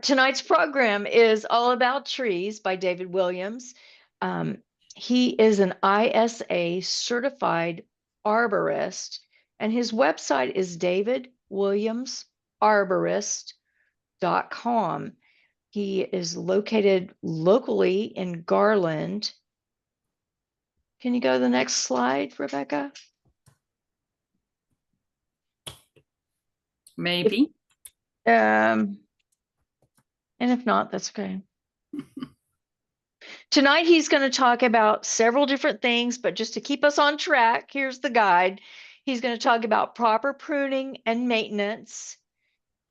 Tonight's program is all about trees by David Williams. He is an ISA certified arborist, and his website is davidwilliamsarborist.com. He is located locally in Garland. Can you go to the next slide, Rebecca? Maybe. And if not, that's okay. Tonight, he's going to talk about several different things, but just to keep us on track, here's the guide. He's going to talk about proper pruning and maintenance,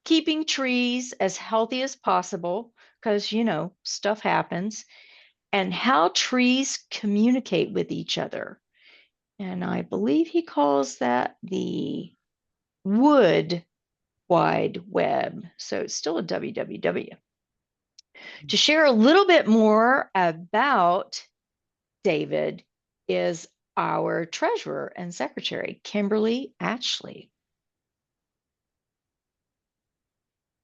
keeping trees as healthy as possible, because, you know, stuff happens, and how trees communicate with each other. And I believe he calls that the wood wide web. So it's still a WWW. To share a little bit more about David is our treasurer and secretary, Kimberly Atchley.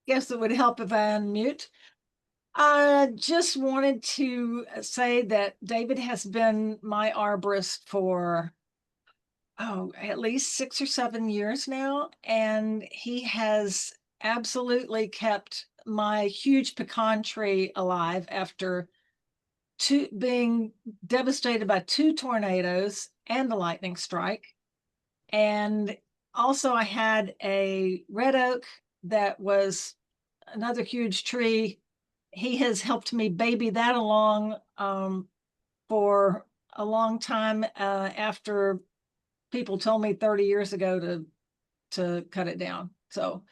Guess it would help if I unmute. I just wanted to say that David has been my arborist for, at least 6 or 7 years now. And he has absolutely kept my huge pecan tree alive after being devastated by 2 tornadoes and the lightning strike. And also I had a red oak that was another huge tree. He has helped me baby that along for a long time after people told me 30 years ago to cut it down. So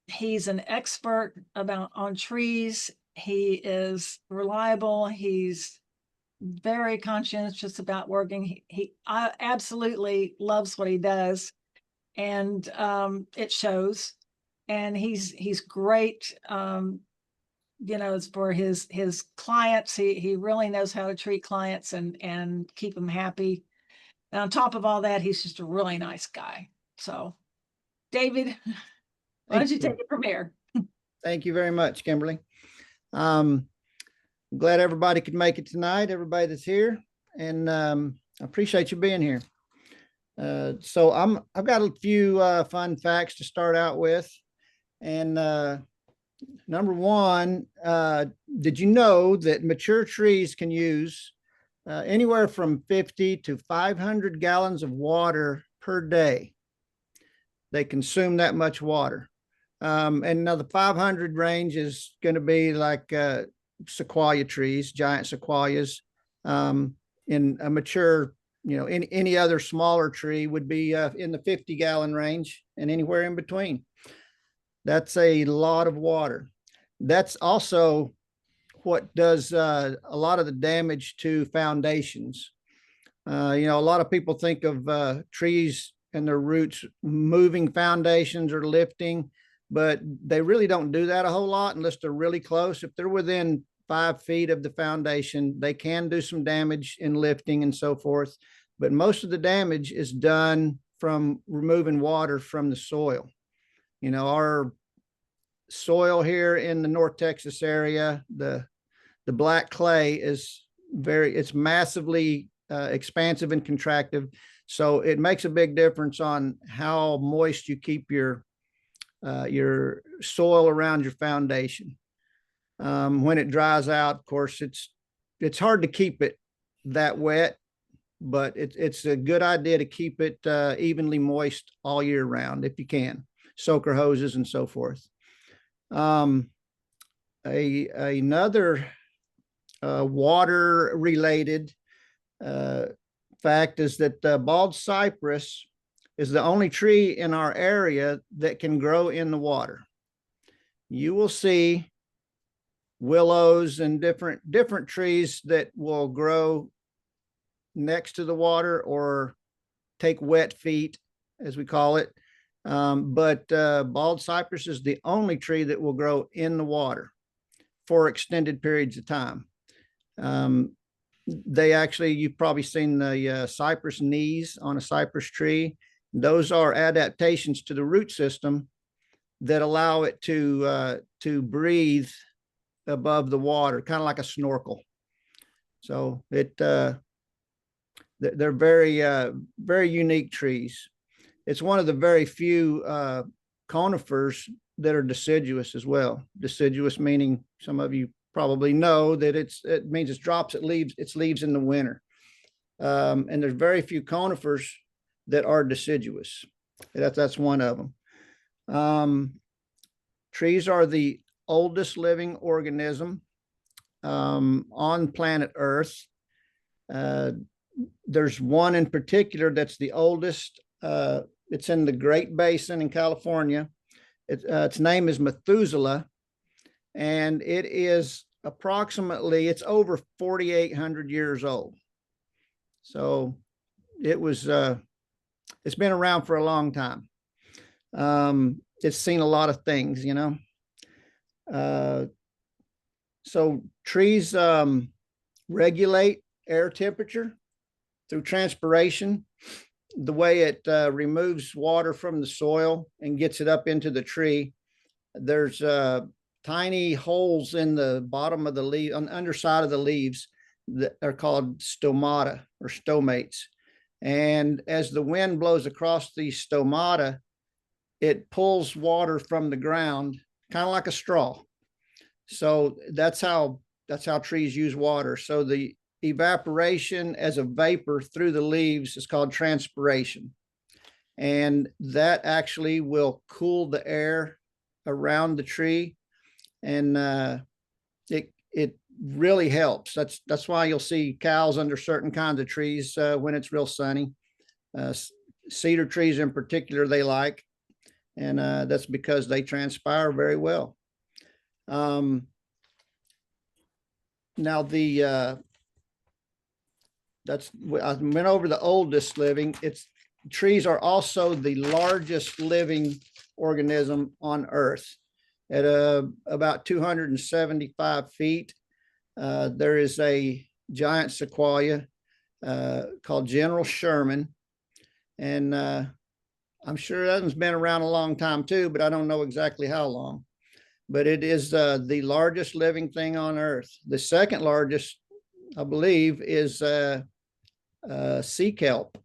he's an expert on trees. He is reliable. He's very conscientious about working. He absolutely loves what he does, and it shows. And he's great. You know, as for his clients, he really knows how to treat clients and keep them happy. And on top of all that, he's just a really nice guy. So, David, why don't you take it from here? Thank you very much, Kimberly. I'm glad everybody could make it tonight, everybody that's here, and I appreciate you being here. So I've got a few fun facts to start out with. And number one, did you know that mature trees can use anywhere from 50 to 500 gallons of water per day? They consume that much water. And now the 500 range is going to be like sequoia trees, giant sequoias. In a mature, you know, any other smaller tree would be in the 50-gallon range and anywhere in between. That's a lot of water. That's also what does a lot of the damage to foundations. You know, a lot of people think of trees and their roots moving foundations or lifting, but they really don't do that a whole lot unless they're really close. If they're within 5 feet of the foundation, they can do some damage in lifting and so forth. But most of the damage is done from removing water from the soil. You know, our soil here in the North Texas area, the black clay is it's massively expansive and contractive. So it makes a big difference on how moist you keep your soil around your foundation. When it dries out, of course, it's hard to keep it that wet, but it's a good idea to keep it evenly moist all year round if you can. Soaker hoses and so forth. Another water related fact is that bald cypress is the only tree in our area that can grow in the water. You will see willows and different trees that will grow next to the water or take wet feet, as we call it. But bald cypress is the only tree that will grow in the water for extended periods of time. You've probably seen the cypress knees on a cypress tree. Those are adaptations to the root system that allow it to to breathe above the water, kind of like a snorkel. So they're very, very unique trees. It's one of the very few conifers that are deciduous as well. Deciduous meaning, some of you probably know that it means it drops its leaves in the winter. And there's very few conifers that are deciduous. That's one of them. Trees are the oldest living organism on planet Earth. There's one in particular that's the oldest. It's in the Great Basin in California. Its name is Methuselah, and it is approximately, it's over 4,800 years old. So it's been around for a long time. It's seen a lot of things, you know. So trees regulate air temperature through transpiration. The way it removes water from the soil and gets it up into the tree, there's tiny holes in the bottom of the leaf, on the underside of the leaves, that are called stomata or stomates. And as the wind blows across these stomata, it pulls water from the ground, kind of like a straw. So that's how trees use water. So the evaporation as a vapor through the leaves is called transpiration. And that actually will cool the air around the tree. And it really helps. That's why you'll see cows under certain kinds of trees when it's real sunny. Cedar trees in particular, they like. And that's because they transpire very well. Now I went over the oldest living. Trees are also the largest living organism on Earth. At about 275 feet, there is a giant sequoia called General Sherman. And I'm sure that one's been around a long time too, but I don't know exactly how long. But it is the largest living thing on Earth. The second largest, I believe, is sea kelp,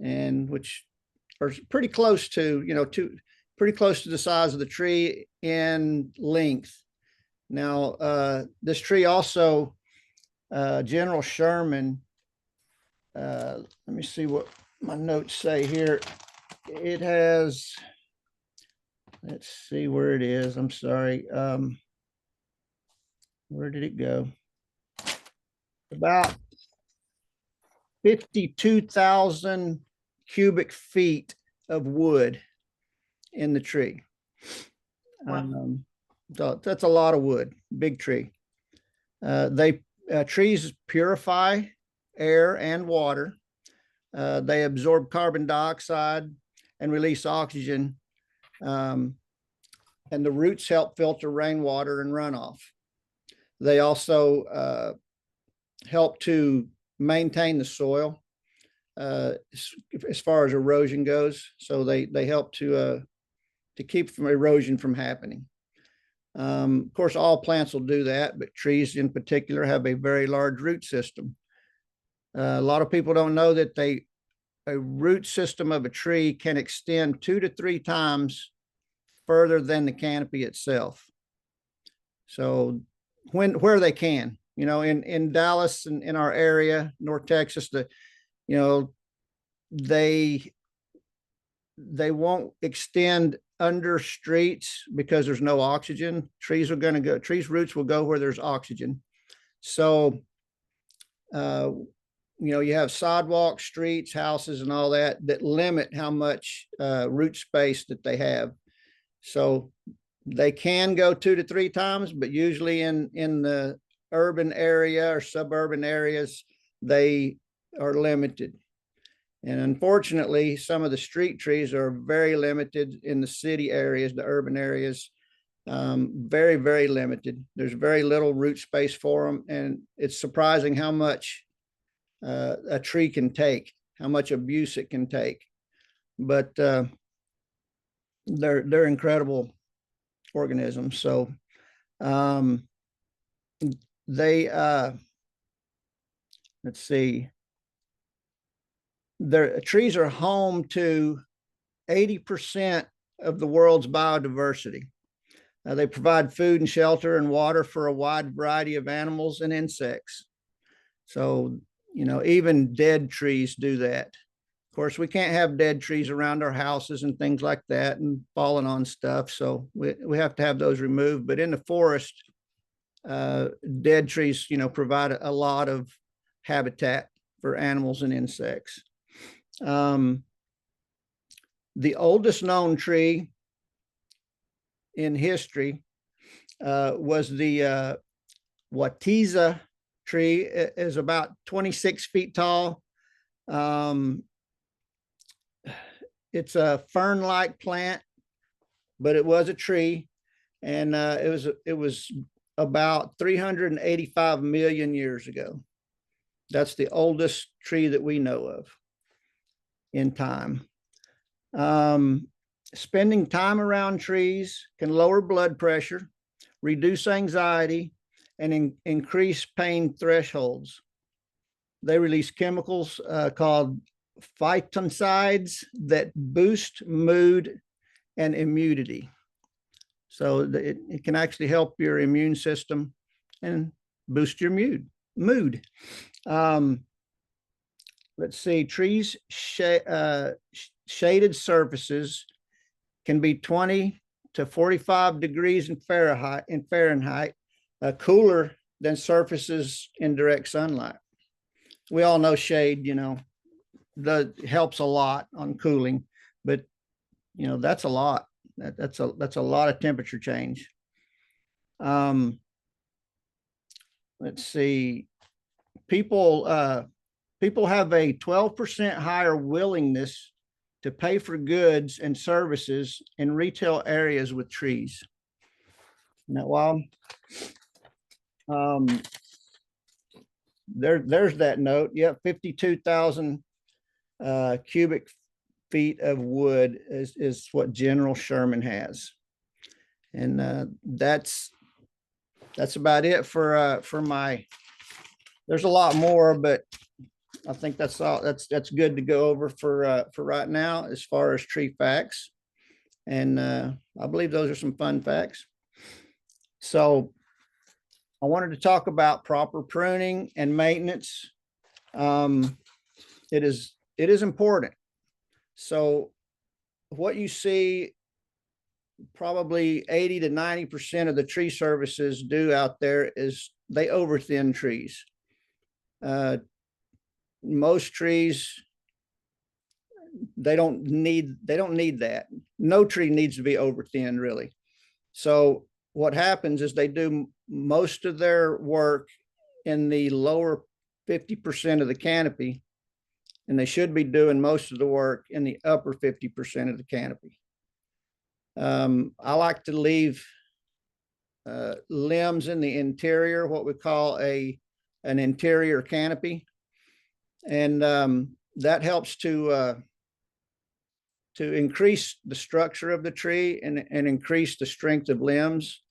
and which are pretty close to, pretty close to the size of the tree in length. Now, this tree also, General Sherman, let me see what my notes say here. It has, let's see where it is. I'm sorry. Where did it go? About 52,000 cubic feet of wood in the tree. Wow. So that's a lot of wood, big tree. Trees purify air and water. They absorb carbon dioxide and release oxygen. And the roots help filter rainwater and runoff. They also help to maintain the soil as far as erosion goes. So they help to keep erosion from happening. Of course, all plants will do that, but trees in particular have a very large root system. A lot of people don't know that a root system of a tree can extend 2 to 3 times further than the canopy itself. So where they can, in Dallas and in our area, North Texas, they won't extend under streets because there's no oxygen. Trees roots will go where there's oxygen. So, you have sidewalks, streets, houses, and all that limit how much root space that they have. So they can go 2 to 3 times, but usually in the urban area or suburban areas, they are limited. And unfortunately, some of the street trees are very limited in the city areas, the urban areas, very, very limited. There's very little root space for them. And it's surprising how much a tree can take, how much abuse it can take. But they're incredible organisms. So they, let's see, their trees are home to 80% of the world's biodiversity. They provide food and shelter and water for a wide variety of animals and insects. So, you know, even dead trees do that. Of course, we can't have dead trees around our houses and things like that and falling on stuff. So we have to have those removed. But in the forest, dead trees, you know, provide a lot of habitat for animals and insects. The oldest known tree in history was the Watiza tree. It is about 26 feet tall. It's a fern-like plant, but it was a tree, and it was about 385 million years ago. That's the oldest tree that we know of in time. Spending time around trees can lower blood pressure, reduce anxiety, and increase pain thresholds. They release chemicals called phytoncides that boost mood and immunity. So it can actually help your immune system and boost your mood. Let's see, trees shaded surfaces can be 20 to 45 degrees in Fahrenheit, cooler than surfaces in direct sunlight. We all know shade, you know, that helps a lot on cooling, but you know, that's a lot. That's a lot of temperature change. Let's see, people have a 12% higher willingness to pay for goods and services in retail areas with trees. Isn't that wild? There's that note. Yep, 52,000 cubic feet of wood is what General Sherman has, and that's about it for my. There's a lot more, but I think that's all. That's good to go over for right now as far as tree facts, and I believe those are some fun facts. So I wanted to talk about proper pruning and maintenance. It is important. So what you see, probably 80 to 90% of the tree services do out there is they overthin trees. Most trees, they don't need that. No tree needs to be overthinned, really. So what happens is they do most of their work in the lower 50% of the canopy, and they should be doing most of the work in the upper 50% of the canopy. I like to leave limbs in the interior, what we call an interior canopy, and that helps to increase the structure of the tree and increase the strength of limbs.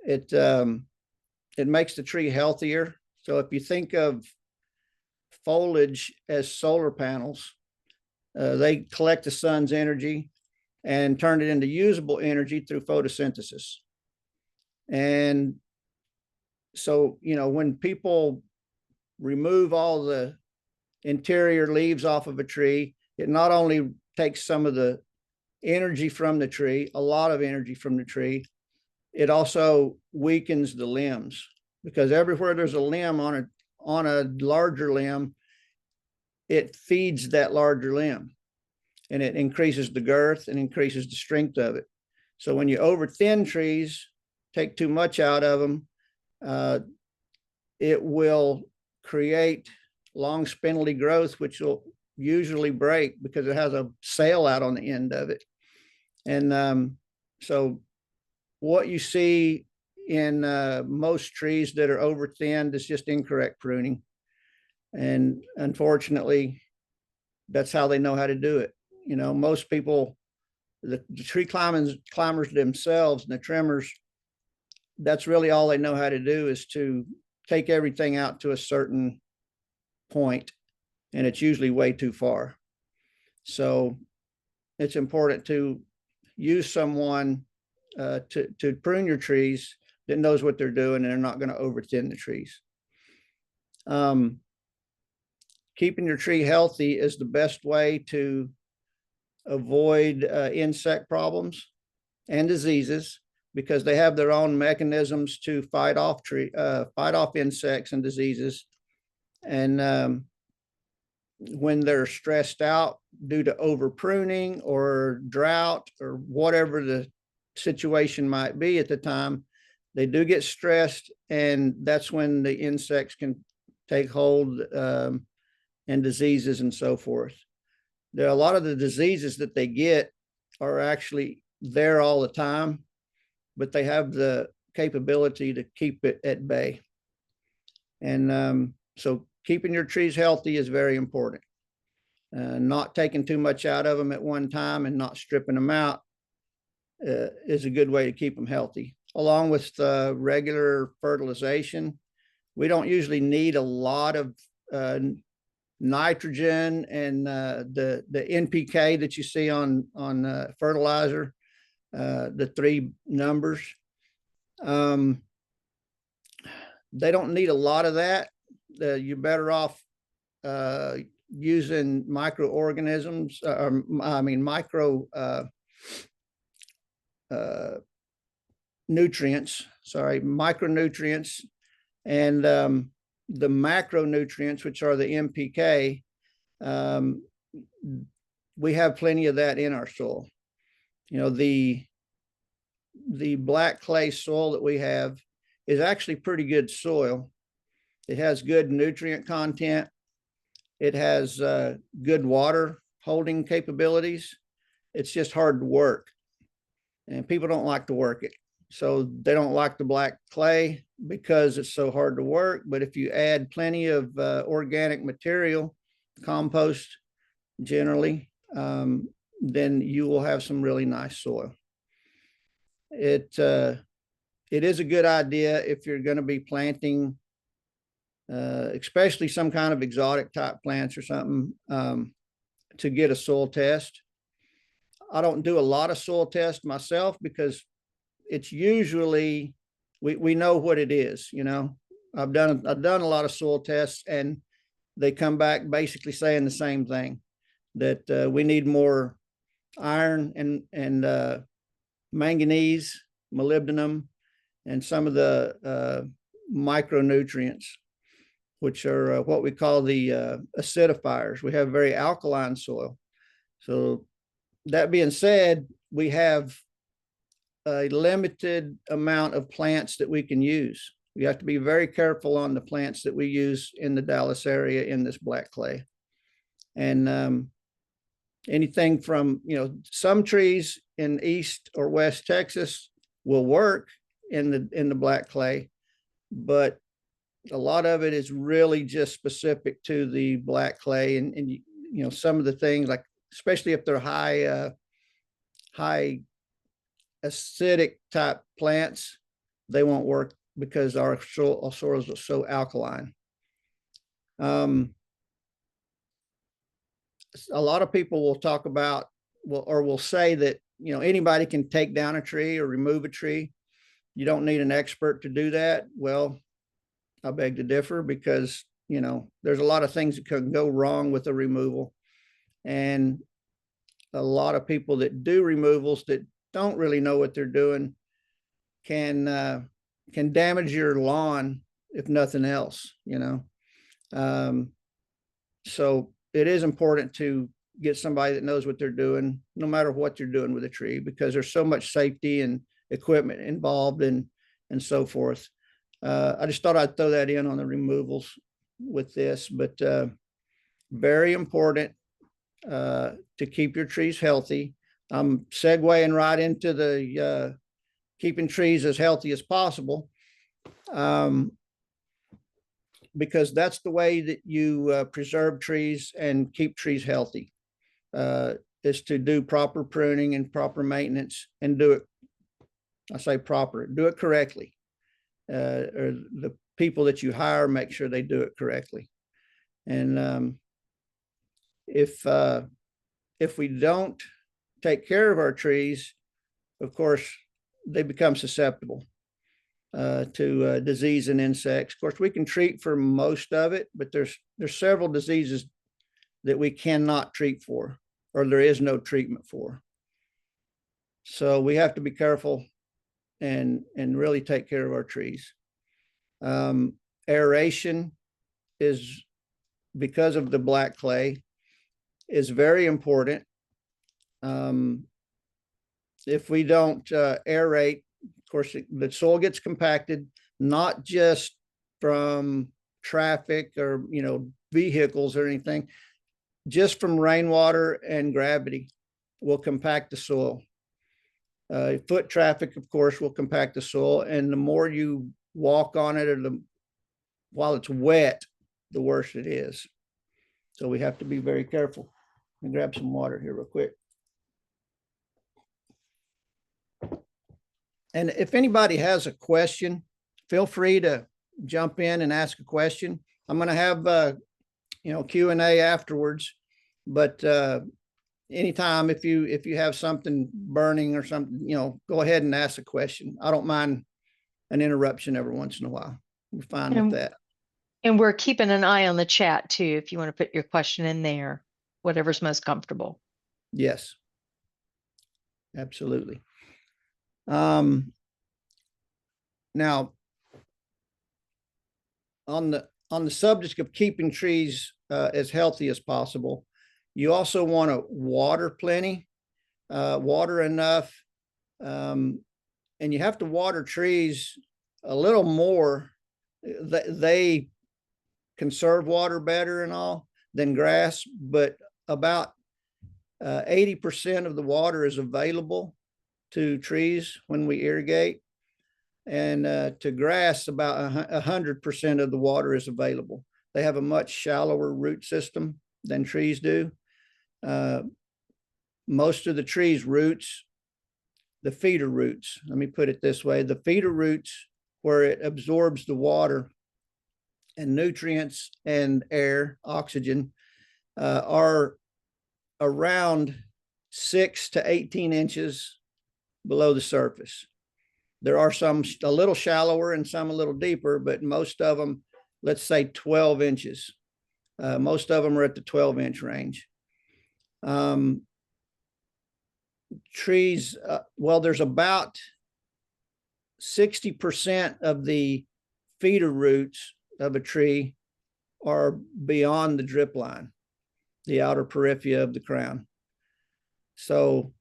It makes the tree healthier. So if you think of foliage as solar panels, they collect the sun's energy and turn it into usable energy through photosynthesis. And so, you know, when people remove all the interior leaves off of a tree, it not only takes some of the energy from the tree, a lot of energy from the tree, it also weakens the limbs, because everywhere there's a limb on a larger limb, it feeds that larger limb, and it increases the girth and increases the strength of it. So when you overthin trees, take too much out of them, it will create long spindly growth, which will usually break because it has a sail out on the end of it. And so what you see in most trees that are overthinned is just incorrect pruning. And unfortunately, that's how they know how to do it. You know, most people the tree climbers themselves and the trimmers, that's really all they know how to do, is to take everything out to a certain point, and it's usually way too far. So it's important to use someone to prune your trees that knows what they're doing, and they're not going to over thin the trees. Keeping your tree healthy is the best way to avoid insect problems and diseases, because they have their own mechanisms to fight off insects and diseases. And when they're stressed out due to over pruning or drought or whatever the situation might be at the time, they do get stressed, and that's when the insects can take hold, and diseases and so forth. There are a lot of the diseases that they get are actually there all the time, but they have the capability to keep it at bay. And so keeping your trees healthy is very important. Not taking too much out of them at one time and not stripping them out is a good way to keep them healthy. Along with regular fertilization, we don't usually need a lot of nitrogen and the NPK that you see on fertilizer, the 3 numbers. They don't need a lot of that. You're better off using microorganisms, micro nutrients, micronutrients, and the macronutrients, which are the NPK. We have plenty of that in our soil. You know, the black clay soil that we have is actually pretty good soil. It has good nutrient content. It has good water holding capabilities. It's just hard to work, and people don't like to work it. So they don't like the black clay because it's so hard to work. But if you add plenty of organic material, compost generally, then you will have some really nice soil. It is a good idea if you're going to be planting, especially some kind of exotic type plants or something, to get a soil test. I don't do a lot of soil tests myself because it's usually, we know what it is. You know, I've done a lot of soil tests, and they come back basically saying the same thing, that we need more iron and manganese, molybdenum, and some of the micronutrients, which are what we call the acidifiers. We have very alkaline soil. So that being said, we have a limited amount of plants that we can use. We have to be very careful on the plants that we use in the Dallas area in this black clay. And anything from, you know, some trees in East or West Texas will work in the black clay, but a lot of it is really just specific to the black clay. And you know, some of the things, like especially if they're high acidic type plants, they won't work because our soils are so alkaline. A lot of people will talk about, will say that, you know, anybody can take down a tree or remove a tree. You don't need an expert to do that. Well, I beg to differ, because, you know, there's a lot of things that can go wrong with the removal. And a lot of people that do removals that don't really know what they're doing can damage your lawn, if nothing else, you know. So it is important to get somebody that knows what they're doing, no matter what you're doing with a tree, because there's so much safety and equipment involved and so forth. I just thought I'd throw that in on the removals with this, but very important to keep your trees healthy. I'm segueing right into the keeping trees as healthy as possible, because that's the way that you preserve trees and keep trees healthy. is to do proper pruning and proper maintenance and do it. I say proper, do it correctly. Or the people that you hire, make sure they do it correctly. And if we don't take care of our trees, of course, they become susceptible to disease and insects. Of course, we can treat for most of it, but there's several diseases that we cannot treat for, or there is no treatment for. So we have to be careful and really take care of our trees. Aeration is, because of the black clay, is very important. If we don't aerate, of course, the soil gets compacted, not just from traffic or, vehicles or anything, just from rainwater and gravity will compact the soil. Foot traffic, of course, will compact the soil. And the more you walk on it, while it's wet, the worse it is. So we have to be very careful. Let me grab some water here real quick. And if anybody has a question, feel free to jump in and ask a question. I'm going to have, Q&A afterwards, but anytime if you have something burning or something, go ahead and ask a question. I don't mind an interruption every once in a while. We're fine with that. And we're keeping an eye on the chat too, if you want to put your question in there, whatever's most comfortable. Yes, absolutely. Now, on the subject of keeping trees as healthy as possible, you also want to water plenty, water enough, and you have to water trees a little more. They conserve water better and all than grass, but about 80% of the water is available to trees when we irrigate, and to grass about 100% of the water is available. They have a much shallower root system than trees do. Most of the trees' roots, the feeder roots, let me put it this way, the feeder roots, where it absorbs the water and nutrients and air, oxygen, are around 6 to 18 inches below the surface. There are some a little shallower and some a little deeper, but most of them, let's say 12 inches. Most of them are at the 12-inch range. Trees, well, there's about 60% of the feeder roots of a tree are beyond the drip line, the outer periphery of the crown. So,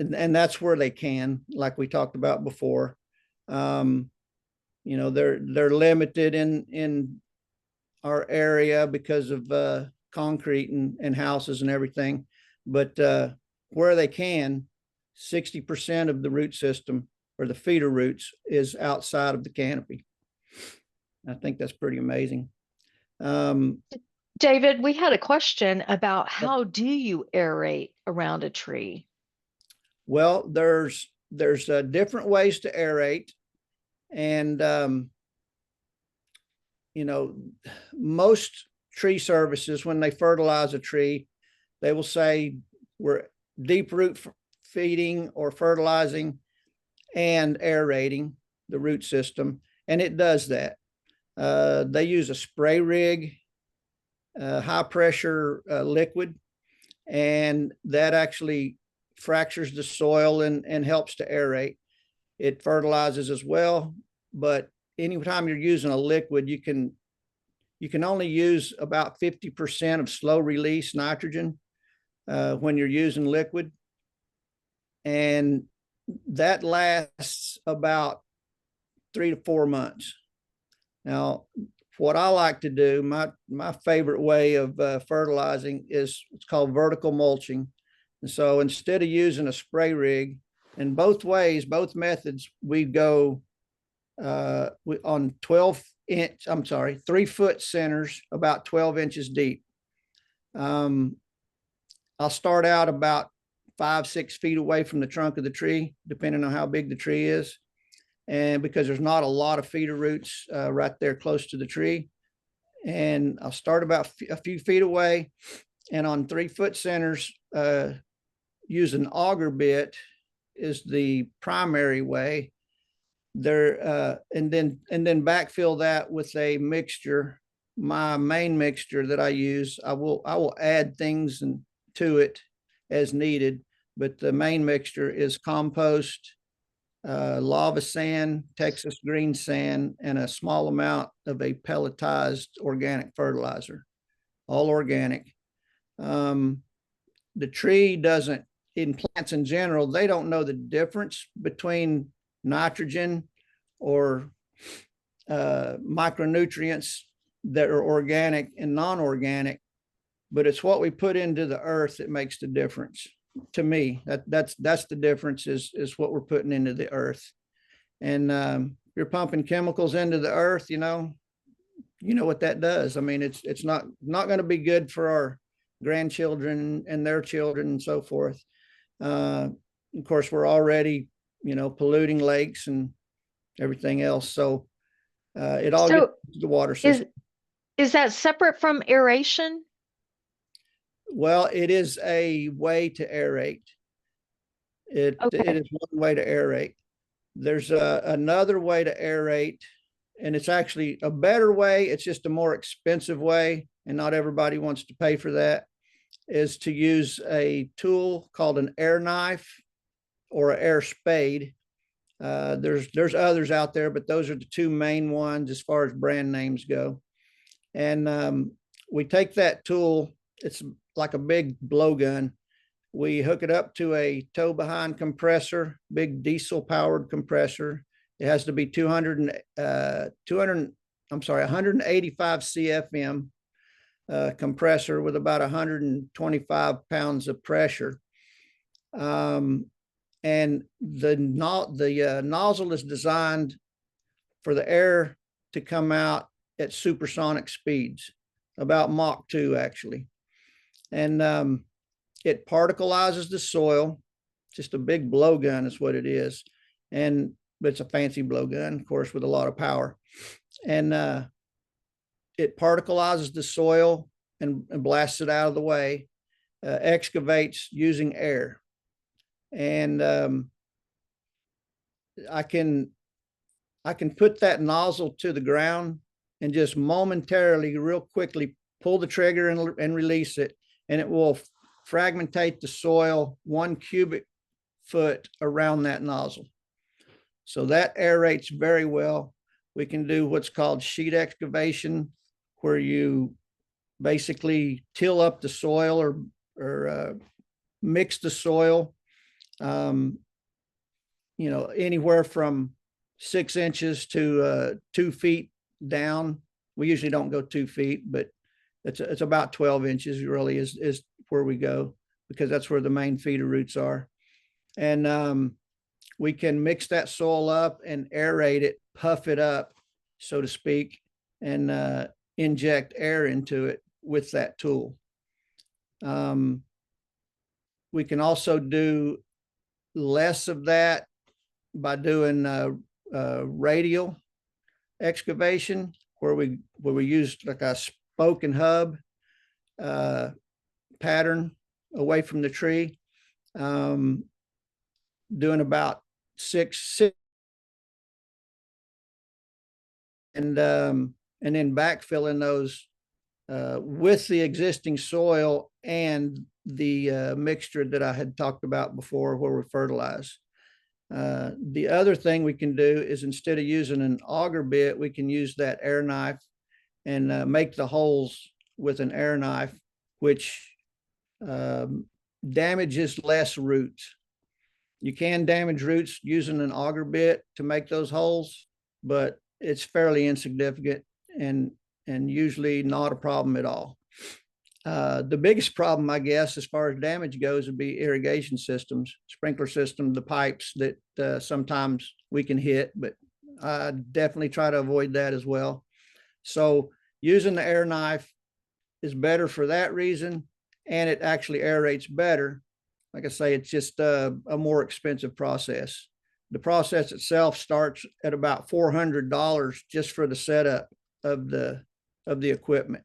and that's where they can, like we talked about before. They're limited in our area because of concrete and houses and everything. But where they can, 60% of the root system, or the feeder roots, is outside of the canopy. I think that's pretty amazing. David, we had a question about how do you aerate around a tree? Well, there's different ways to aerate, and most tree services, when they fertilize a tree, they will say we're deep root feeding or fertilizing and aerating the root system, and it does that. They use a spray rig, high pressure liquid, and that actually fractures the soil and helps to aerate. It fertilizes as well, but anytime you're using a liquid, you can only use about 50% of slow release nitrogen when you're using liquid, and that lasts about 3 to 4 months. Now, what I like to do, my favorite way of fertilizing is, it's called vertical mulching. And so instead of using a spray rig, in both ways, both methods, we go on 3-foot centers, about 12 inches deep. I'll start out about 5-6 feet away from the trunk of the tree, depending on how big the tree is. And because there's not a lot of feeder roots right there close to the tree. And I'll start about a few feet away, and on 3-foot centers, use an auger bit is the primary way there, and then backfill that with a mixture. My main mixture that I use, I will add things to it as needed, but the main mixture is compost, lava sand, Texas green sand, and a small amount of a pelletized organic fertilizer, all organic. The tree doesn't, in plants in general, they don't know the difference between nitrogen or micronutrients that are organic and non-organic, but it's what we put into the earth that makes the difference. To me, that's the difference is what we're putting into the earth. And you're pumping chemicals into the earth, you know what that does. I mean, it's not going to be good for our grandchildren and their children and so forth. Of course, we're already, polluting lakes and everything else. So it all gets to the water system. Is that separate from aeration? Well, it is a way to aerate. It is one way to aerate. There's another way to aerate, and it's actually a better way. It's just a more expensive way, and not everybody wants to pay for that, is to use a tool called an air knife or an air spade. There's others out there, but those are the two main ones as far as brand names go. And we take that tool, it's like a big blowgun. We hook it up to a tow behind compressor, big diesel powered compressor. It has to be 185 CFM compressor with about 125 pounds of pressure. And the nozzle is designed for the air to come out at supersonic speeds, about Mach 2 actually. And it particleizes the soil. Just a big blowgun is what it is. But it's a fancy blowgun, of course, with a lot of power. And it particleizes the soil and blasts it out of the way, excavates using air. And I can put that nozzle to the ground and just momentarily, real quickly, pull the trigger and release it, and it will fragmentate the soil 1 cubic foot around that nozzle. So that aerates very well. We can do what's called sheet excavation, where you basically till up the soil or mix the soil, anywhere from 6 inches to 2 feet down. We usually don't go 2 feet, but it's about 12 inches really is where we go, because that's where the main feeder roots are. And we can mix that soil up and aerate it, puff it up, so to speak, and inject air into it with that tool. We can also do less of that by doing radial excavation, where we use like a spoke and hub pattern away from the tree, doing about six and then backfilling those with the existing soil and the mixture that I had talked about before, where we fertilize. The other thing we can do is, instead of using an auger bit, we can use that air knife and make the holes with an air knife, which damages less roots. You can damage roots using an auger bit to make those holes, but it's fairly insignificant and usually not a problem at all. The biggest problem, I guess, as far as damage goes, would be irrigation systems, sprinkler system, the pipes that sometimes we can hit, but I definitely try to avoid that as well. So using the air knife is better for that reason. and it actually aerates better. Like I say, it's just a more expensive process. The process itself starts at about $400 just for the setup of the equipment,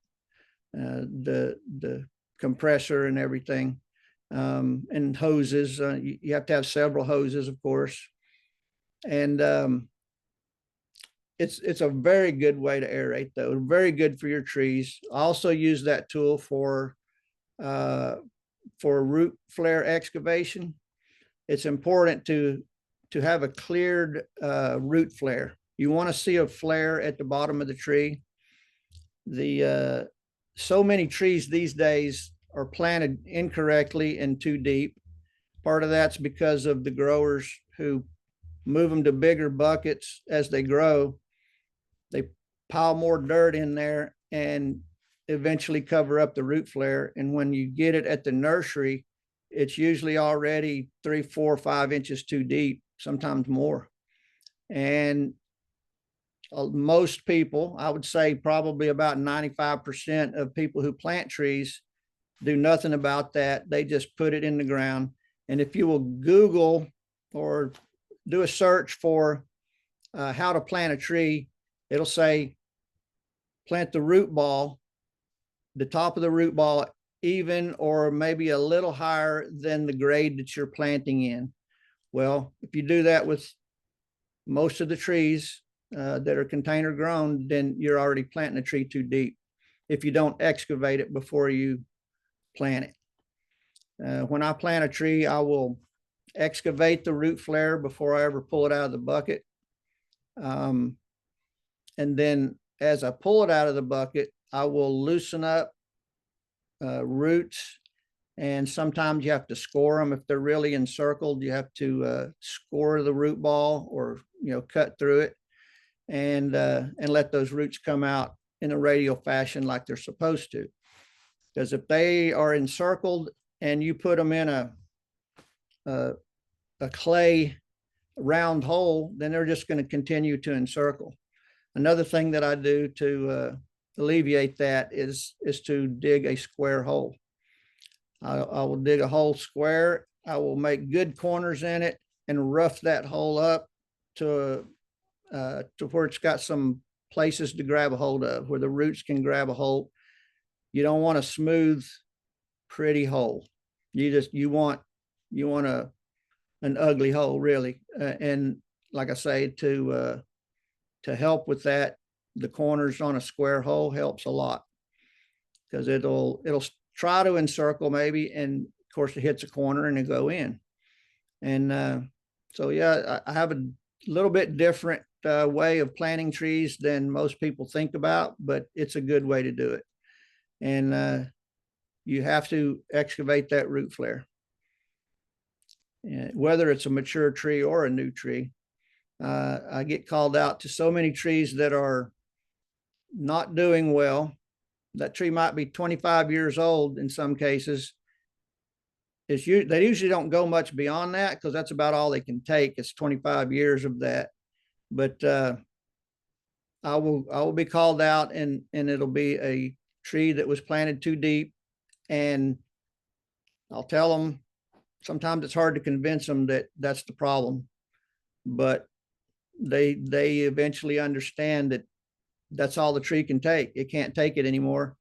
the compressor and everything, and hoses. You have to have several hoses, of course, and it's a very good way to aerate, though. Very good for your trees. I also use that tool for root flare excavation. It's important to have a cleared root flare. You want to see a flare at the bottom of the tree. So many trees these days are planted incorrectly and too deep. Part of that's because of the growers who move them to bigger buckets as they grow. They pile more dirt in there and eventually cover up the root flare. And when you get it at the nursery, it's usually already 3, 4, 5 inches too deep, sometimes more. And most people, I would say probably about 95% of people who plant trees do nothing about that. They just put it in the ground. And if you will Google or do a search for how to plant a tree, it'll say plant the root ball, the top of the root ball, even or maybe a little higher than the grade that you're planting in. Well, if you do that with most of the trees that are container grown, then you're already planting a tree too deep if you don't excavate it before you plant it. When I plant a tree, I will excavate the root flare before I ever pull it out of the bucket. And then as I pull it out of the bucket, I will loosen up roots, and sometimes you have to score them. If they're really encircled, you have to score the root ball or cut through it, and let those roots come out in a radial fashion like they're supposed to. Because if they are encircled and you put them in a clay round hole, then they're just going to continue to encircle. Another thing that I do to alleviate that is to dig a square hole. I will dig a hole square. I will make good corners in it and rough that hole up to where it's got some places to grab a hold of, where the roots can grab a hold. You don't want a smooth, pretty hole. You want an ugly hole, really. And like I say, to help with that, the corners on a square hole helps a lot, because it'll try to encircle maybe, and of course it hits a corner and it go in. And so yeah, I have a little bit different way of planting trees than most people think about, but it's a good way to do it. And you have to excavate that root flare, whether it's a mature tree or a new tree. I get called out to so many trees that are not doing well. That tree might be 25 years old in some cases. They usually don't go much beyond that, because that's about all they can take. It's 25 years of that. But I will be called out, and it'll be a tree that was planted too deep, and I'll tell them. Sometimes it's hard to convince them that that's the problem, but they eventually understand that that's all the tree can take. It can't take it anymore,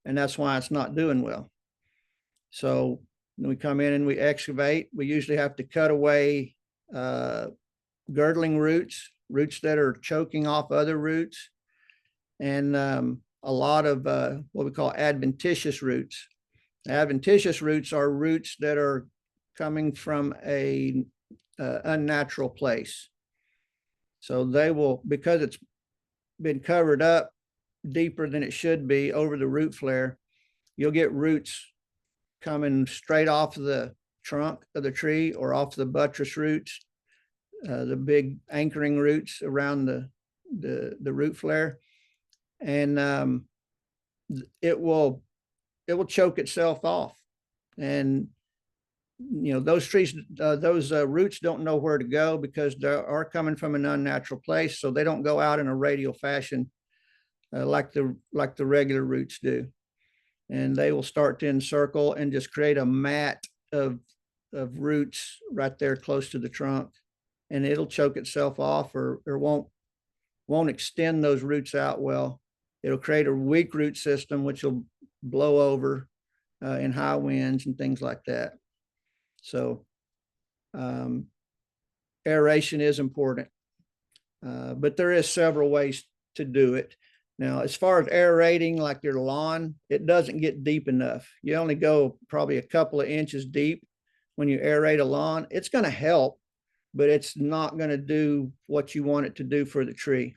and that's why it's not doing well. So when we come in and we excavate, we usually have to cut away girdling roots that are choking off other roots, and a lot of what we call adventitious roots. Adventitious roots are roots that are coming from a unnatural place. So they will, because it's been covered up deeper than it should be over the root flare, you'll get roots coming straight off of the trunk of the tree or off the buttress roots, the big anchoring roots around the root flare, and it will choke itself off. And those trees, those roots don't know where to go, because they are coming from an unnatural place, so they don't go out in a radial fashion like the regular roots do. and they will start to encircle and just create a mat of roots right there close to the trunk, and it'll choke itself off or won't extend those roots out well. It'll create a weak root system, which will blow over in high winds and things like that. So aeration is important, but there is several ways to do it. Now, as far as aerating like your lawn, it doesn't get deep enough. You only go probably a couple of inches deep when you aerate a lawn. It's going to help, but it's not going to do what you want it to do for the tree.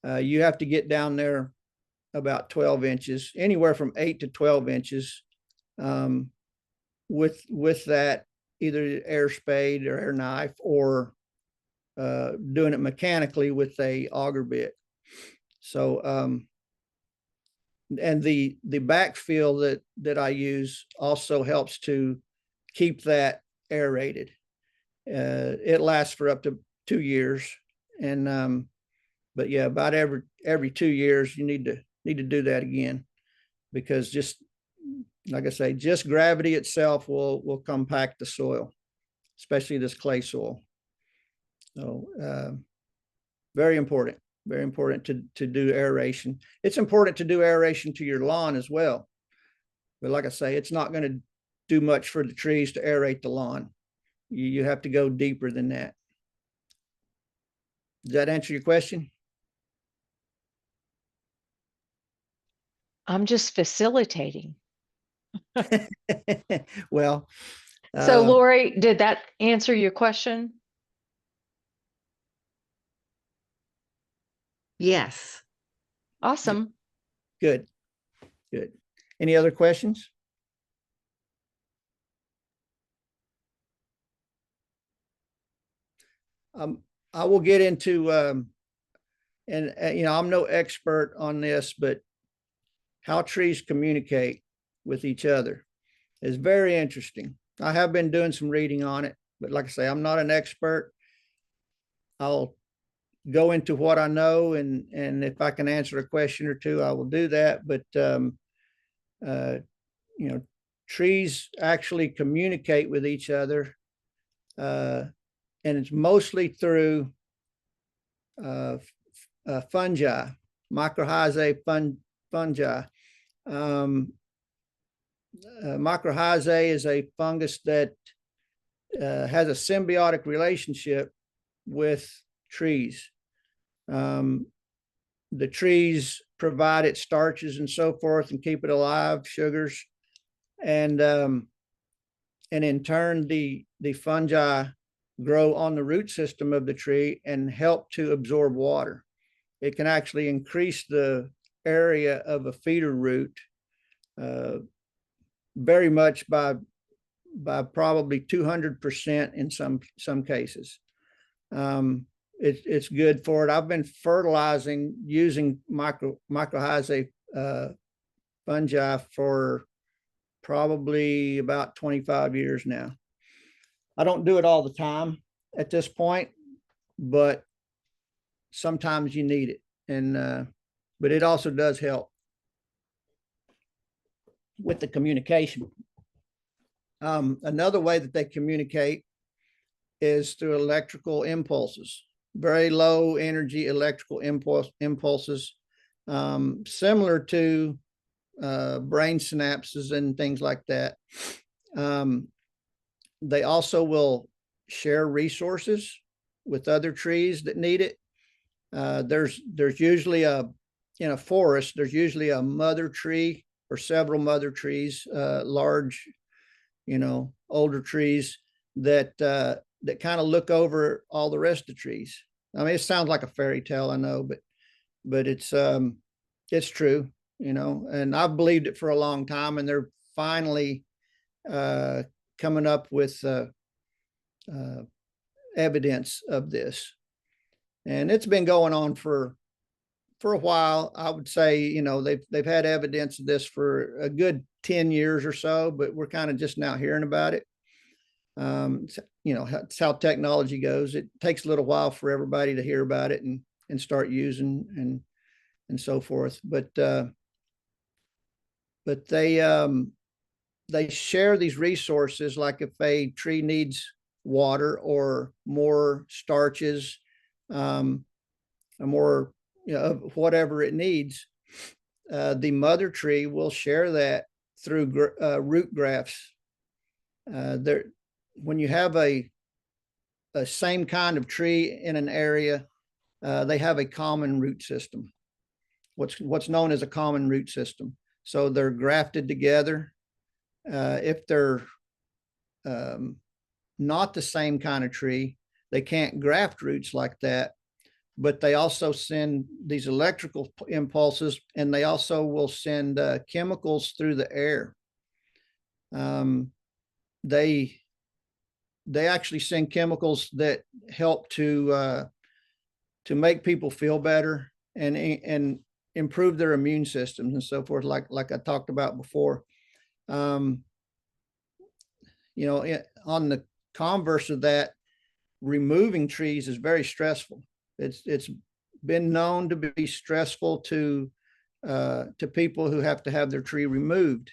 You have to get down there about 12 inches, anywhere from 8 to 12 inches with that, either air spade or air knife, or doing it mechanically with a auger bit. So, and the backfill that I use also helps to keep that aerated. It lasts for up to 2 years, and but yeah, about every 2 years you need to do that again, because just like I say, just gravity itself will compact the soil, especially this clay soil. So very important to do aeration. It's important to do aeration to your lawn as well. But like I say, it's not going to do much for the trees to aerate the lawn. You have to go deeper than that. Does that answer your question? I'm just facilitating. Well, So Lori, did that answer your question? Yes. Awesome. good. Any other questions? I will get into, and you know, I'm no expert on this, but how trees communicate with each other is very interesting. I have been doing some reading on it, but like I say, I'm not an expert. I'll go into what I know, and if I can answer a question or two, I will do that. But you know, trees actually communicate with each other, and it's mostly through fungi, mycorrhizae fungi. Mycorrhizae is a fungus that has a symbiotic relationship with trees. The trees provide it starches and so forth and keep it alive, sugars, and in turn the fungi grow on the root system of the tree and help to absorb water. It can actually increase the area of a feeder root very much by probably 200% in some cases. It's good for it. I've been fertilizing using mycorrhizae fungi for probably about 25 years now. I don't do it all the time at this point, but sometimes you need it, and but it also does help with the communication. Another way that they communicate is through electrical impulses, very low energy electrical impulses, similar to brain synapses and things like that. They also will share resources with other trees that need it. There's usually in a forest, there's usually a mother tree or several mother trees, large, you know, older trees that kind of look over all the rest of the trees. I mean, it sounds like a fairy tale, I know, but it's true, you know, and I've believed it for a long time, and they're finally coming up with evidence of this. And it's been going on for a while. I would say, you know, they've had evidence of this for a good 10 years or so, but we're kind of just now hearing about it. You know, that's how technology goes. It takes a little while for everybody to hear about it and start using and so forth. But but they share these resources. Like if a tree needs water or more starches, or more, whatever it needs, the mother tree will share that through root grafts. When you have a same kind of tree in an area, they have a common root system, what's known as a common root system. So they're grafted together. If they're not the same kind of tree, they can't graft roots like that, but they also send these electrical impulses, and they also will send chemicals through the air. They actually send chemicals that help to make people feel better and improve their immune systems and so forth, like I talked about before. On the converse of that, removing trees is very stressful. It's been known to be stressful to people who have to have their tree removed,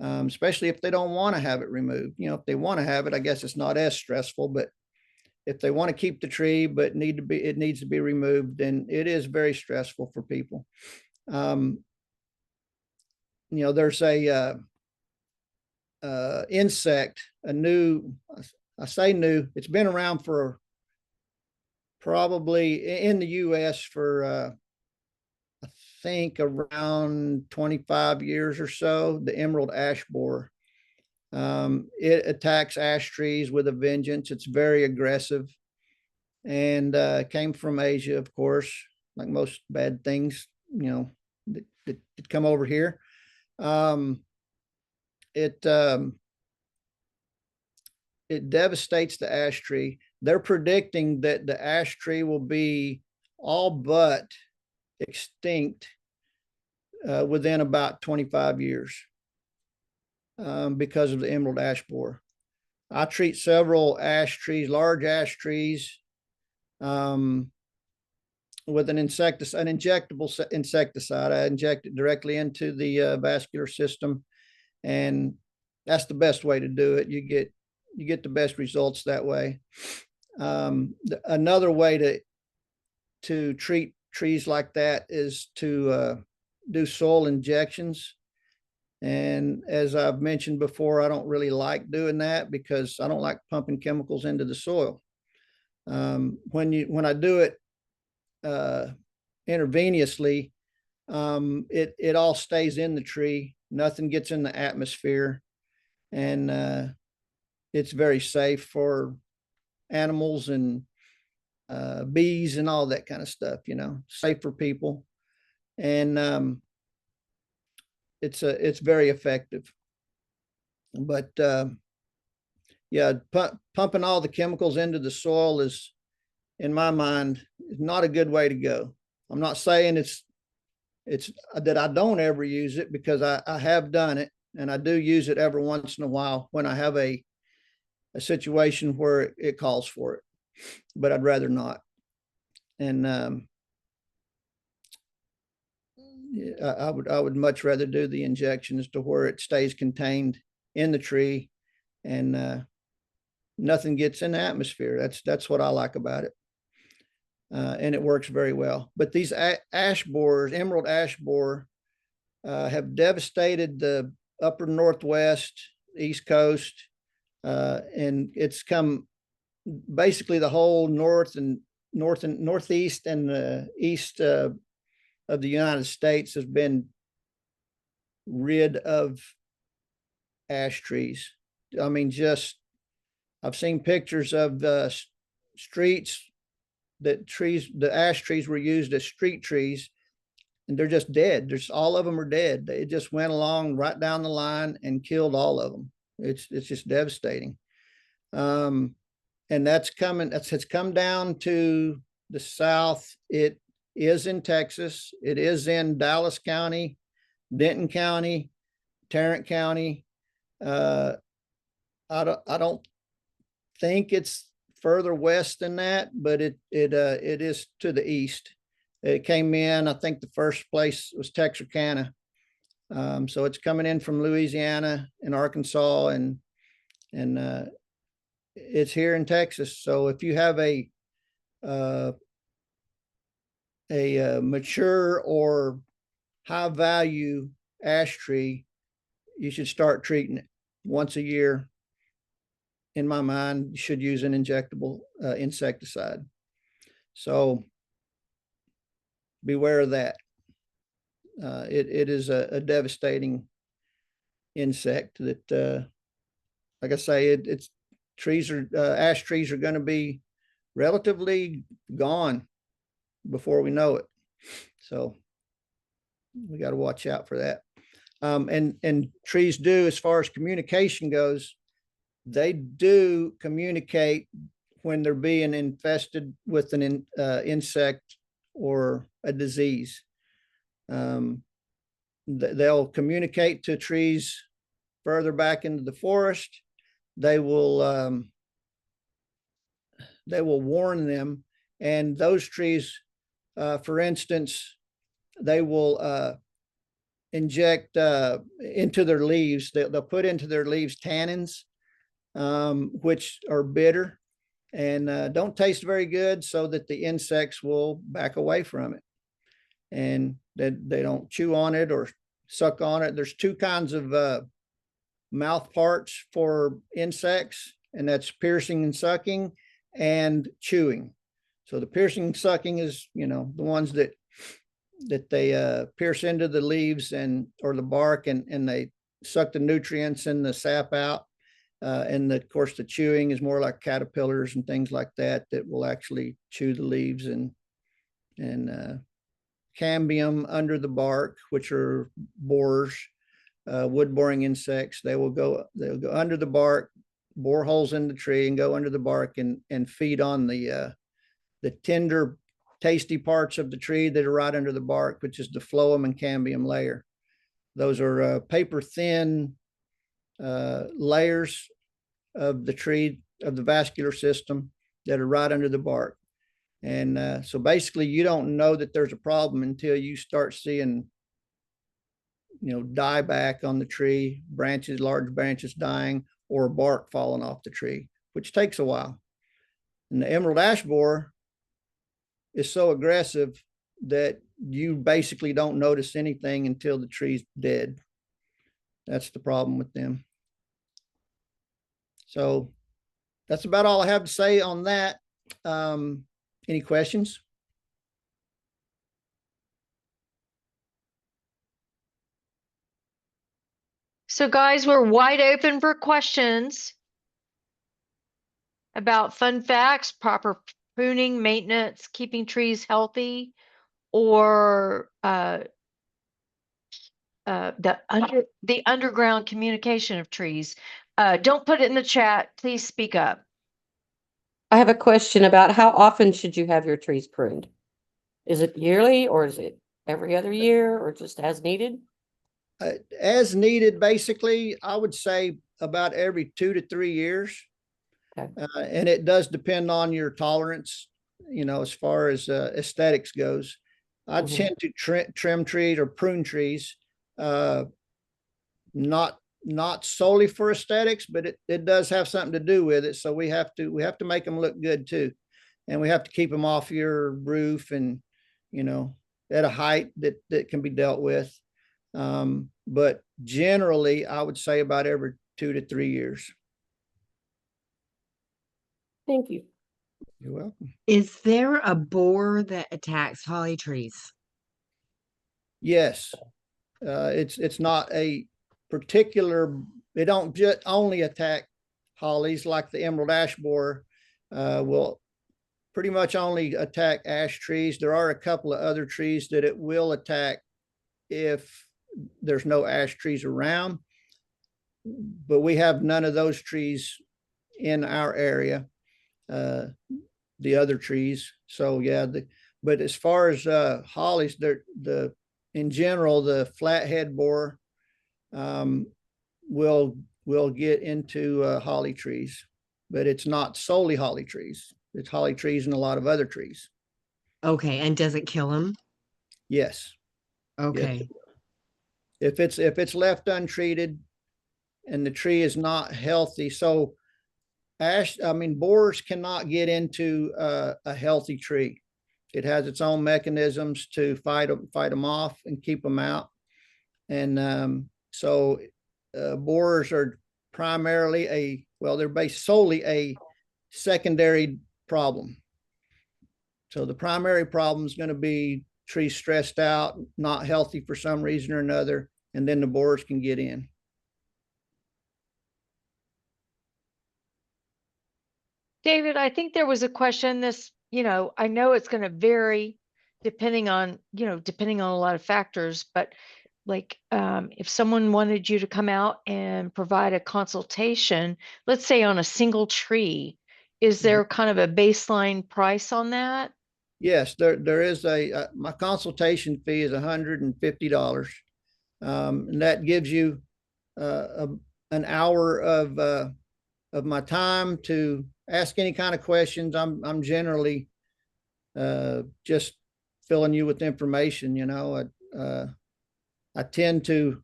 especially if they don't want to have it removed. If they want to have it, I guess it's not as stressful, but if they want to keep the tree but it needs to be removed, then it is very stressful for people. There's a insect, I say new, it's been around for probably in the US for I think around 25 years or so, the emerald ash borer. It attacks ash trees with a vengeance. It's very aggressive, and came from Asia, of course, like most bad things, that come over here. It devastates the ash tree. They're predicting that the ash tree will be all but extinct within about 25 years because of the emerald ash borer. I treat several ash trees, large ash trees, with an injectable insecticide. I inject it directly into the vascular system, and that's the best way to do it. You get the best results that way. Another way to treat trees like that is to do soil injections. And as I've mentioned before, I don't really like doing that because I don't like pumping chemicals into the soil. When I do it intravenously, it all stays in the tree. Nothing gets in the atmosphere, and it's very safe for animals and bees and all that kind of stuff. Safe for people, and it's very effective. But yeah, pumping all the chemicals into the soil is, in my mind, not a good way to go. I'm not saying it's that I don't ever use it, because I have done it, and I do use it every once in a while when I have a situation where it calls for it, but I'd rather not. And I would much rather do the injections to where it stays contained in the tree, and nothing gets in the atmosphere. That's what I like about it. And it works very well. But these ash borers, emerald ash borer, have devastated the upper Northwest, East Coast, and it's come basically the whole northeast and the east of the United States has been rid of ash trees. I mean, I've seen pictures of the streets the ash trees were used as street trees, and they're just dead. All of them are dead. It just went along right down the line and killed all of them. It's just devastating. And it's come down to the South. It is in Texas. It is in Dallas County, Denton County, Tarrant County. I don't think it's further west than that, but it is to the east. It came in, I think the first place was Texarkana. So it's coming in from Louisiana and Arkansas, and it's here in Texas. So if you have a mature or high value ash tree, you should start treating it once a year. In my mind, you should use an injectable insecticide. So beware of that. It is a devastating insect that, like I say, it's trees are ash trees are going to be relatively gone before we know it. So we got to watch out for that. And trees do, as far as communication goes, they do communicate when they're being infested with an insect or a disease. They'll communicate to trees further back into the forest. They will warn them, and those trees, for instance, they will inject into their leaves. They'll put into their leaves tannins, which are bitter and don't taste very good, so that the insects will back away from it, and they don't chew on it or suck on it. There's two kinds of mouth parts for insects, and that's piercing and sucking and chewing. So the piercing and sucking is, the ones that they pierce into the leaves or the bark, and they suck the nutrients and the sap out. And of course, the chewing is more like caterpillars and things like that will actually chew the leaves, and cambium under the bark, which are borers, wood boring insects. They'll go under the bark, bore holes in the tree, and go under the bark and feed on the tender, tasty parts of the tree that are right under the bark, which is the phloem and cambium layer. Those are paper thin layers of the tree, of the vascular system, that are right under the bark. And so basically, you don't know that there's a problem until you start seeing, dieback on the tree, large branches dying, or bark falling off the tree, which takes a while. And the emerald ash borer is so aggressive that you basically don't notice anything until the tree's dead. That's the problem with them. So that's about all I have to say on that. Any questions? So guys, we're wide open for questions about fun facts, proper pruning, maintenance, keeping trees healthy, or the underground communication of trees. Don't put it in the chat. Please speak up. I have a question about how often should you have your trees pruned? Is it yearly, or is it every other year, or just as needed? As needed, basically. I would say about every 2 to 3 years. Okay. And it does depend on your tolerance, as far as aesthetics goes. I tend to trim trees or prune trees, not solely for aesthetics, but it does have something to do with it. So we have to make them look good too. And we have to keep them off your roof and, at a height that can be dealt with. But generally, I would say about every 2 to 3 years. Thank you. You're welcome. Is there a borer that attacks holly trees? Yes. It's not a particular, they don't just only attack hollies, like the emerald ash borer will pretty much only attack ash trees. There are a couple of other trees that it will attack if there's no ash trees around, but we have none of those trees in our area, the other trees. So yeah, but as far as hollies, in general, the flathead borer will get into holly trees, but it's not solely holly trees. It's holly trees and a lot of other trees. Okay, and does it kill them? Yes. Okay. if it's left untreated and the tree is not healthy, so borers cannot get into a healthy tree. It has its own mechanisms to fight them off and keep them out. And so borers are primarily they're based solely a secondary problem. So the primary problem is going to be trees stressed out, not healthy for some reason or another, and then the borers can get in. David, I think there was a question this, I know it's going to vary depending on a lot of factors, but like if someone wanted you to come out and provide a consultation, let's say on a single tree, is there kind of a baseline price on that? Yes, there is my consultation fee is $150. And that gives you an hour of my time to ask any kind of questions. I'm generally just filling you with information. I tend to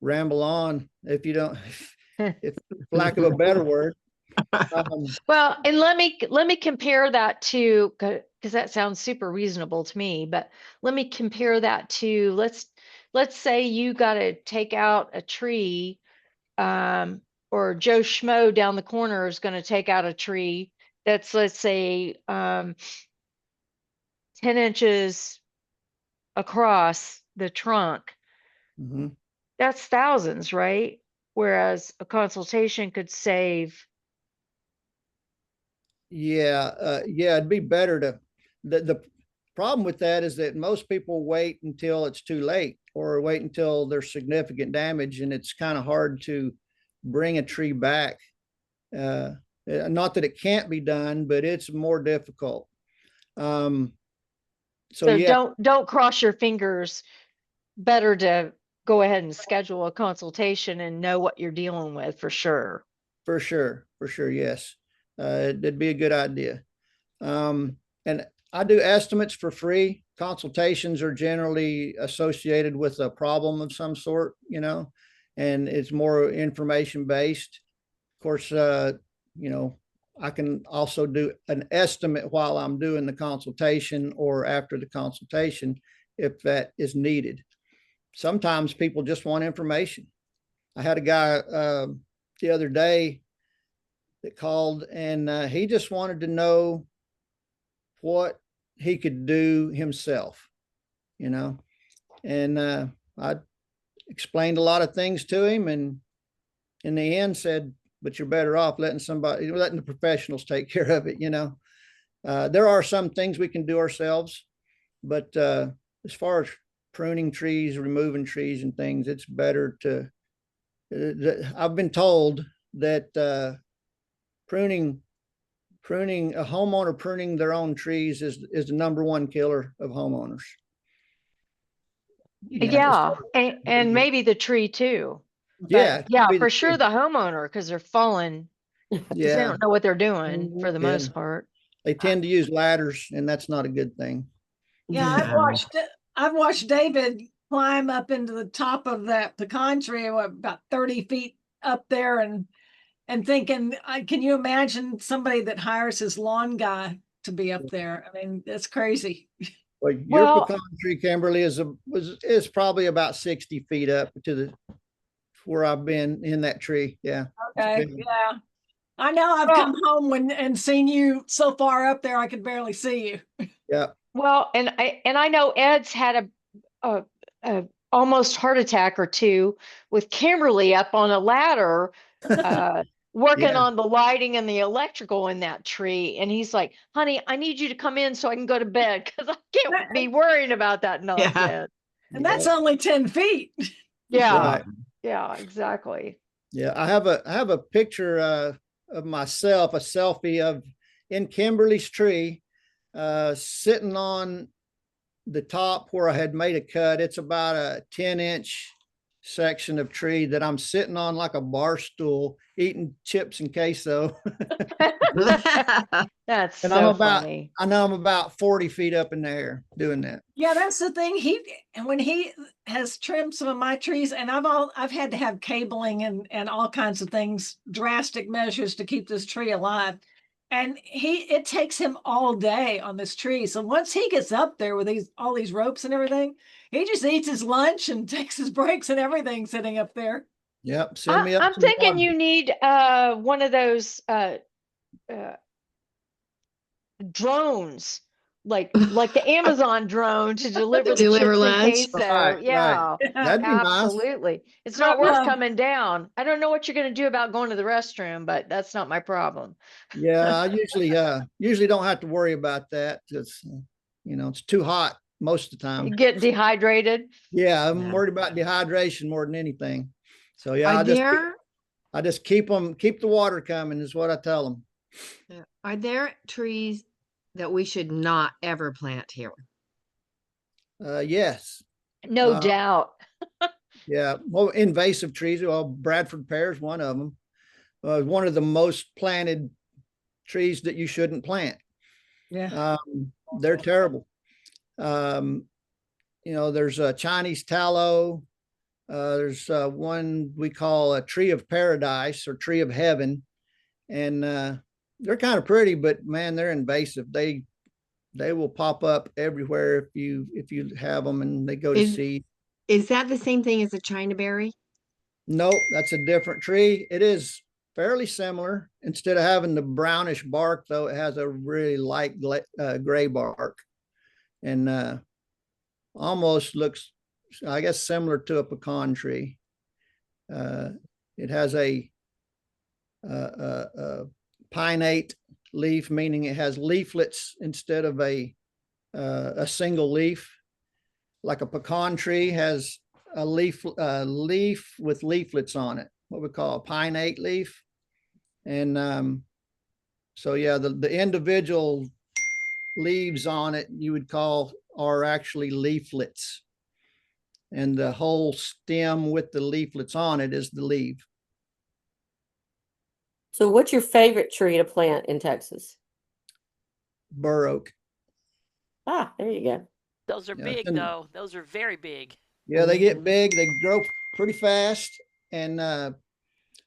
ramble on, if you don't, if for lack of a better word. Well, and let me compare that to, because that sounds super reasonable to me, but let me compare that to, let's say you got to take out a tree, or Joe Schmo down the corner is going to take out a tree that's, let's say, 10 inches across the trunk. Mm-hmm. That's thousands, right? Whereas a consultation could save. Yeah, it'd be better to, the problem with that is that most people wait until it's too late or wait until there's significant damage, and it's kind of hard to bring a tree back. Not that it can't be done, but it's more difficult. So yeah, don't cross your fingers. Better to go ahead and schedule a consultation and know what you're dealing with for sure. for sure. Yes. It'd be a good idea. And I do estimates for free. Consultations are generally associated with a problem of some sort, and it's more information based. Of course, I can also do an estimate while I'm doing the consultation or after the consultation if that is needed. Sometimes people just want information. I had a guy the other day that called, and he just wanted to know what he could do himself, and I explained a lot of things to him, and in the end said, but you're better off letting the professionals take care of it. There are some things we can do ourselves, but as far as pruning trees, removing trees and things, it's better to, I've been told that pruning a homeowner pruning their own trees is the number one killer of homeowners. Yeah, and maybe the tree too. Yeah, yeah, for sure the homeowner, because they're falling. Because they don't know what they're doing for the most part. They tend to use ladders, and that's not a good thing. Yeah, I've watched David climb up into the top of that pecan tree, about 30 feet up there, and thinking, can you imagine somebody that hires his lawn guy to be up there? I mean, that's crazy. Well, your pecan tree, Kimberly, is probably about 60 feet up to where I've been in that tree. Yeah. Okay. Yeah. I know I've come home and seen you so far up there, I could barely see you. Yeah. Well, and I know Ed's had a almost heart attack or two with Kimberly up on a ladder, working on the lighting and the electrical in that tree. And he's like, honey, I need you to come in so I can go to bed because I can't be worrying about that nonsense. And that's only 10 feet. Yeah. Right. Yeah, exactly. Yeah. I have a picture of myself, a selfie of in Kimberly's tree, sitting on the top where I had made a cut. It's about a 10-inch section of tree that I'm sitting on like a bar stool, eating chips and queso. That's And so funny. I know I'm about 40 feet up in the air doing that. Yeah, that's the thing. When he has trimmed some of my trees, and I've had to have cabling and all kinds of things, drastic measures to keep this tree alive. And it takes him all day on this tree. So once he gets up there with all these ropes and everything, he just eats his lunch and takes his breaks and everything sitting up there. Yep. Send me up I'm some thinking water. you need one of those drones, like the Amazon drone to deliver the Deliver chips and lunch. queso. Right, Yeah, That'd be nice. absolutely. It's not worth Yeah. coming down. I don't know what you're going to do about going to the restroom, but that's not my problem. Yeah, I usually don't have to worry about that because it's too hot most of the You time. get dehydrated. Yeah, I'm Yeah. worried about dehydration more than anything. So yeah, Are I just keep the water coming is what I tell them. are there trees that we should not ever plant here? Yes. No Uh, doubt. Yeah. Well, invasive trees. Well, Bradford pear is one of them. One of the most planted trees that you shouldn't plant. Yeah. They're terrible. There's a Chinese tallow. There's one we call a tree of paradise or tree of heaven. And they're kind of pretty, but man, they're invasive. They will pop up everywhere if you have them and they go to seed. Is that the same thing as a China berry? Nope, that's a different tree. It is fairly similar. Instead of having the brownish bark, though, it has a really light gray bark, and almost looks, I guess, similar to a pecan tree. It has a pinnate leaf, meaning it has leaflets instead of a single leaf. Like a pecan tree has a leaf with leaflets on it, what we call a pinnate leaf. And so yeah, the individual leaves on it you would call are actually leaflets, and the whole stem with the leaflets on it is the leaf. So what's your favorite tree to plant in Texas? Bur oak. Ah, there you go. Those are Yeah, big, though. Those are very big. Yeah, they get big, they grow pretty fast, and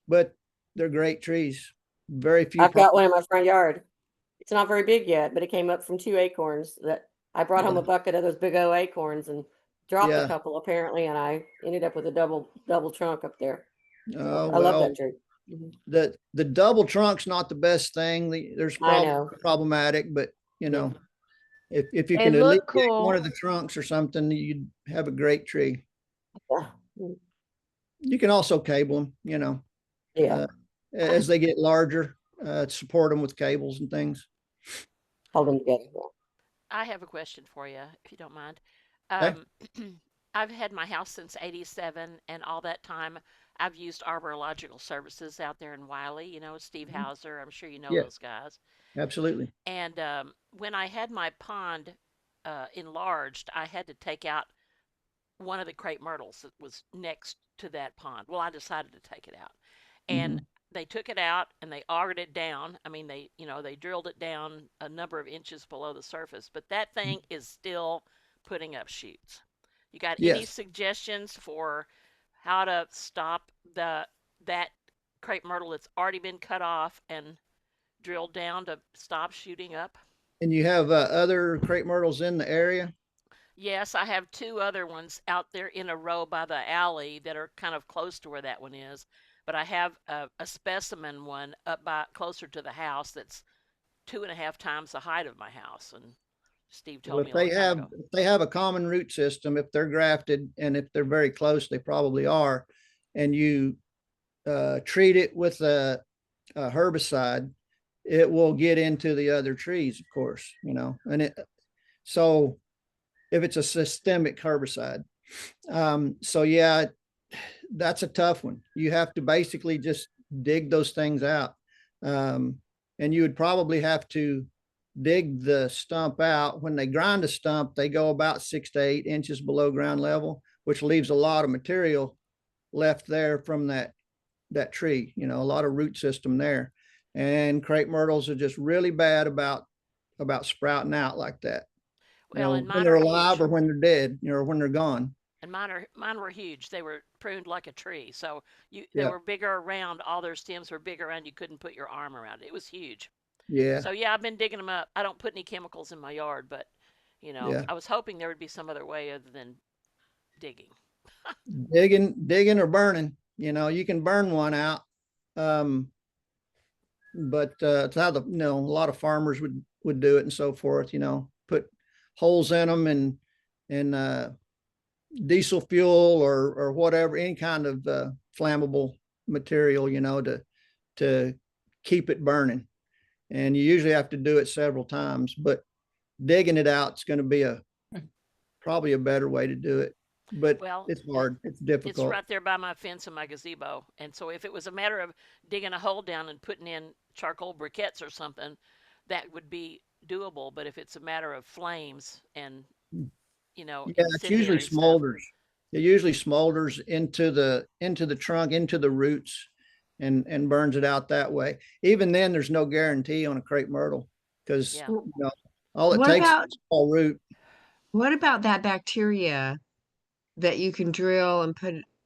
but they're great trees. Very few. I've got one in my front yard. It's not very big yet, but it came up from 2 acorns that I brought home a bucket of those big old acorns and dropped a couple apparently, and I ended up with a double trunk up there. Oh, I love that tree. The double trunk's not the best thing. There's problematic, but if you They can at look least get cool. one of the trunks or something, you'd have a great tree. You can also cable them, as they get larger, support them with cables and things. Hold them together. I have a question for you, if you don't mind. Okay. I've had my house since '87, and all that time I've used Arborilogical Services out there in Wiley. Steve Hauser. I'm sure you know Yeah. those guys. Absolutely. And when I had my pond enlarged, I had to take out one of the crepe myrtles that was next to that pond. Well, I decided to take it out, and they took it out and they augered it down. I mean, they drilled it down a number of inches below the surface, but that thing is still putting up shoots. You got any suggestions for how to stop that crepe myrtle that's already been cut off and drilled down to stop shooting up? And you have other crepe myrtles in the area? Yes, I have 2 other ones out there in a row by the alley that are kind of close to where that one is. But I have a specimen one up by closer to the house that's 2.5 times the height of my house. And Steve told me a long time ago. If they have a common root system, if they're grafted and if they're very close, they probably are, and you treat it with a herbicide, it will get into the other trees, of course, and so if it's a systemic herbicide. So yeah, that's a tough one. You have to basically just dig those things out. And you would probably have to dig the stump out. When they grind a stump, they go about 6 to 8 inches below ground level, which leaves a lot of material left there from that tree, you know, a lot of root system there. And crepe myrtles are just really bad about sprouting out like that. You Well, know, and when mine they're are alive huge. or when they're dead, you know, or when they're gone. And mine were huge. They were pruned like a tree. So they Yeah. were bigger around. All their stems were bigger around. You couldn't put your arm around it. It was huge. Yeah. So yeah, I've been digging them up. I don't put any chemicals in my yard, but you know, Yeah. I was hoping there would be some other way other than digging. Digging or burning, you know, you can burn one out. But it's how a lot of farmers would do it and so forth, you know, put holes in them and diesel fuel or whatever, any kind of flammable material, you know, to keep it burning. And you usually have to do it several times, but digging it out is going to be probably a better way to do it. But Well, it's hard. It's difficult. It's right there by my fence and my gazebo. And so if it was a matter of digging a hole down and putting in charcoal briquettes or something, that would be doable. But if it's a matter of flames and, you know, Yeah, it's usually incendiary stuff, smolders. It usually smolders into the trunk, into the roots, and burns it out that way. Even then, there's no guarantee on a crepe myrtle because yeah. you know, all it What takes about- is a small root. What about that bacteria that you can drill and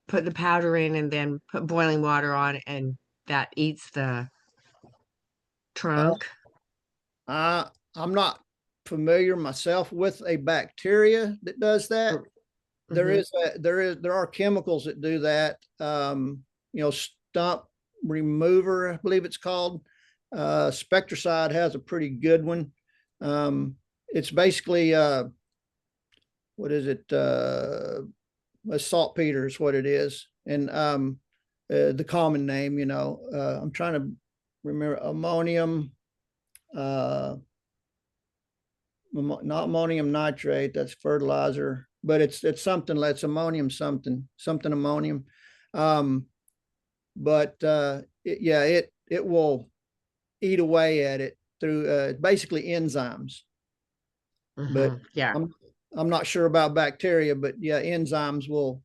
put the powder in and then put boiling water on and that eats the trunk? I'm not familiar myself with a bacteria that does that. Mhm. There are chemicals that do that. You know, stump remover, I believe it's called. Spectracide has a pretty good one. It's basically what is it? Saltpeter is what it is, and the common name. You know, I'm trying to remember ammonium. Not ammonium nitrate. That's fertilizer, but it's something. That's ammonium something ammonium. But it will eat away at it through basically enzymes. But Yeah. I'm not sure about bacteria, but yeah, enzymes will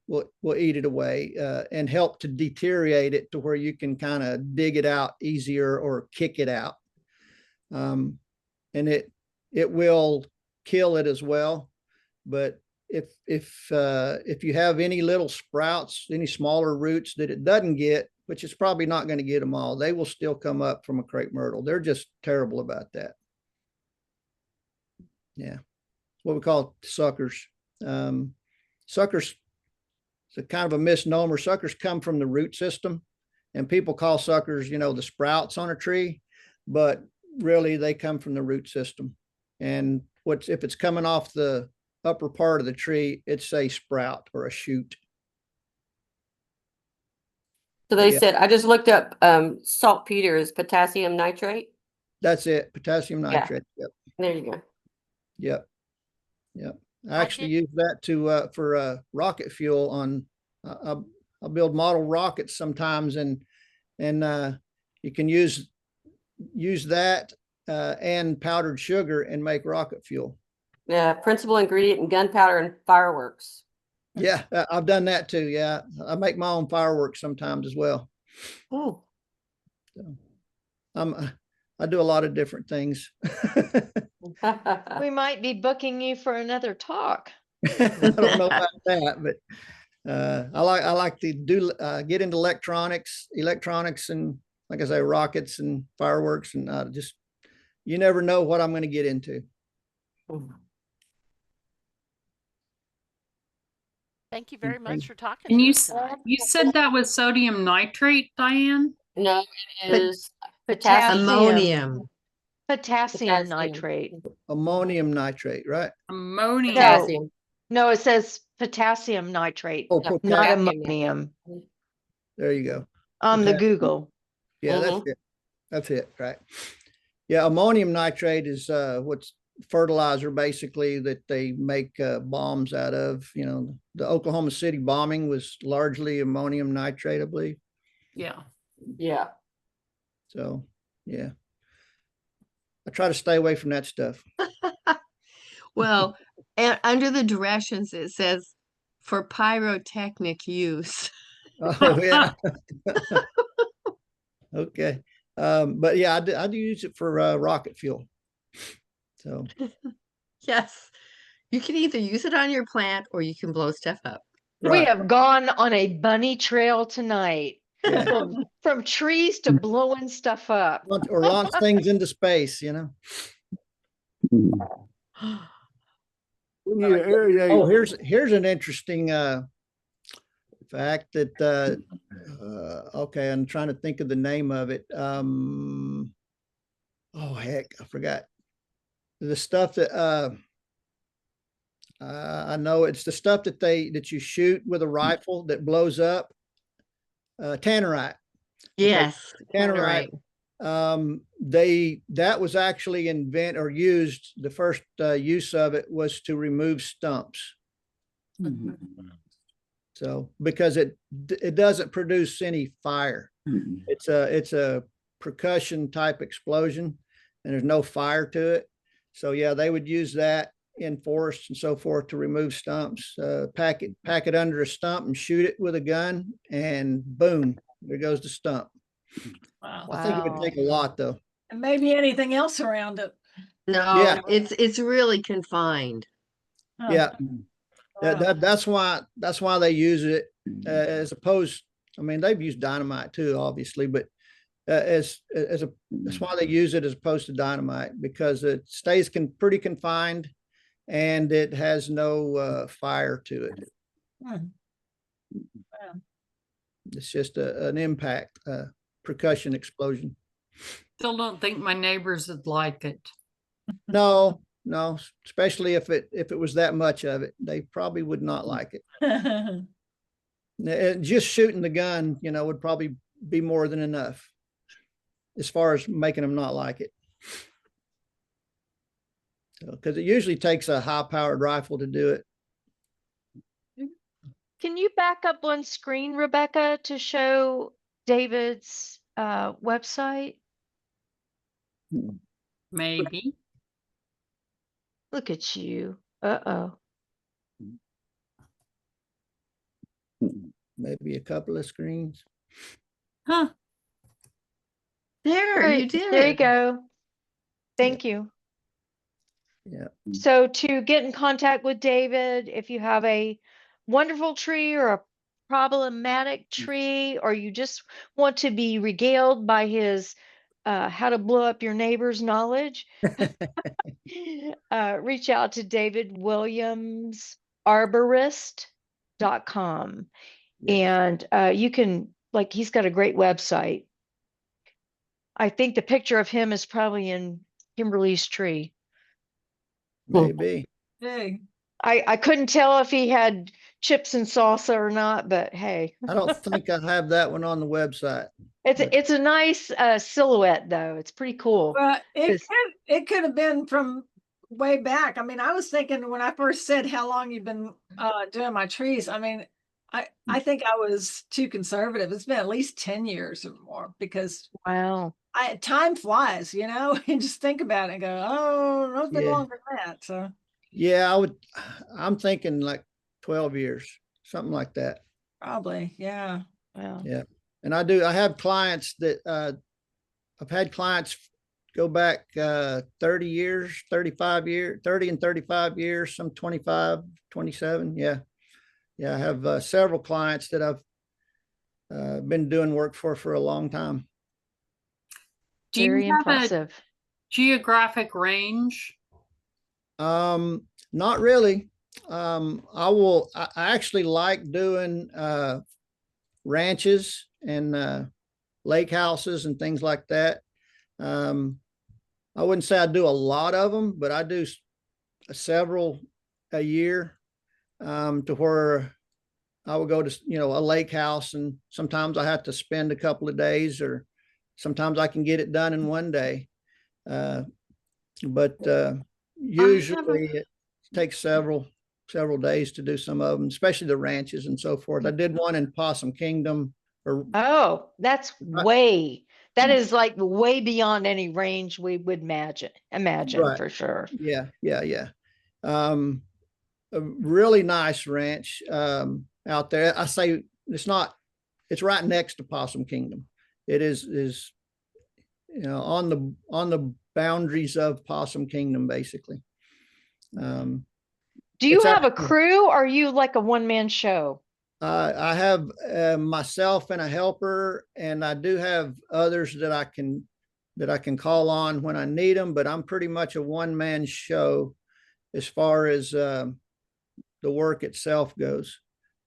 eat it away and help to deteriorate it to where you can kind of dig it out easier or kick it out. And it will kill it as well. But if you have any little sprouts, any smaller roots that it doesn't get, which it's probably not going to get them all, they will still come up from a crepe myrtle. They're just terrible about that. Yeah, what we call suckers. Suckers, it's a kind of a misnomer. Suckers come from the root system, and people call suckers, you know, the sprouts on a tree, but really they come from the root system. And if it's coming off the upper part of the tree, it's a sprout or a shoot. So they said, I just looked up saltpeter is potassium nitrate. That's it, potassium nitrate. Yep. There you go. Yep. I actually use that for rocket fuel on. I'll build model rockets sometimes, and you can use that and powdered sugar and make rocket fuel. Yeah, principal ingredient in gunpowder and fireworks. Yeah, I've done that too. Yeah, I make my own fireworks sometimes as well. Oh, So, I do a lot of different things. We might be booking you for another talk. I don't know about that, but I like to do get into electronics, and like I say, rockets and fireworks, and just you never know what I'm going to get into. Thank you very much for talking And to you us tonight. you said that was sodium nitrate, Diane? no, it is Potassium. Ammonium. Potassium nitrate. Ammonium nitrate, right? Ammonium. potassium. No, it says potassium nitrate, Oh, No, not potassium. ammonium there you go. on the Potassium. Google. Yeah, that's it. That's it, right? Yeah, ammonium nitrate is what's fertilizer basically that they make bombs out of. You know, the Oklahoma City bombing was largely ammonium nitrate, I believe. Yeah. Yeah. So, yeah. I try to stay away from that stuff. Well, and under the directions, it says for pyrotechnic use. Oh, yeah. Okay. But yeah, I do use it for rocket fuel. So Yes. You can either use it on your plant or you can blow stuff up. We right. have gone on a bunny trail tonight. Yeah. From trees to blowing stuff up. Or launch things into space, you know. Oh, here's an interesting fact that okay, I'm trying to think of the name of it. Oh heck, I forgot. The stuff that I know it's the stuff that you shoot with a rifle that blows up. Tannerite. Yes. Tannerite. That was actually used. The first use of it was to remove stumps. So because it doesn't produce any fire. It's a percussion type explosion, and there's no fire to it. So yeah, they would use that in forests and so forth to remove stumps. Pack it under a stump and shoot it with a gun, and boom, there goes the stump. Wow. I think it would take a lot though. And maybe anything else around it. No, Yeah. it's really confined. Huh. Yeah. Wow. That's why they use it as opposed. I mean, they've used dynamite too, obviously, but that's why they use it as opposed to dynamite, because it stays pretty confined, and it has no fire to it. Wow. It's just an impact, percussion explosion. Still don't think my neighbors would like it. No, especially if it was that much of it, they probably would not like it. Just shooting the gun, would probably be more than enough as far as making them not like it. Because it usually takes a high-powered rifle to do it. Can you back up one screen, Rebecca, to show David's website? Maybe. Look at you. Uh-oh. Maybe a couple of screens. Huh. There, you did. There you go. Thank you. Yeah. So to get in contact with David, if you have a wonderful tree or a problematic tree, or you just want to be regaled by his how to blow up your neighbor's knowledge, reach out to David Williams, arborist.com. Yes. And you can, he's got a great website. I think the picture of him is probably in Kimberly's tree. Maybe. Hey. I couldn't tell if he had chips and salsa or not, but hey. I don't think I have that one on the website. It's a nice silhouette though. It's pretty cool. Well, it could have been from way back. I mean, I was thinking when I first said how long you've been doing my trees. I mean, I think I was too conservative. It's been at least 10 years or more, because Wow. time flies, and just think about it and go, oh, no, it's been longer than that. So yeah, I'm thinking like 12 years, something like that. probably, yeah. Wow. Yeah. And I have clients that I've had clients go back 30 years, 35 years, 30 and 35 years, some 25, 27. Yeah. Yeah. I have several clients that I've been doing work for a long time. Very you have impressive. a geographic range? Not really. I actually like doing ranches and lake houses and things like that. I wouldn't say I do a lot of them, but I do several a year, to where I would go to, a lake house, and sometimes I have to spend a couple of days, or sometimes I can get it done in one day. But usually it takes several days to do some of them, especially the ranches and so forth. I did one in Possum Kingdom. Oh, that is like way beyond any range we would imagine Right. for sure. Yeah. A really nice ranch out there. I say it's not it's right next to Possum Kingdom. It is, you know, on the boundaries of Possum Kingdom, basically. Do you It's have a actually- crew or are you like a one-man show? I have myself and a helper, and I do have others that I can call on when I need them, but I'm pretty much a one-man show as far as the work itself goes.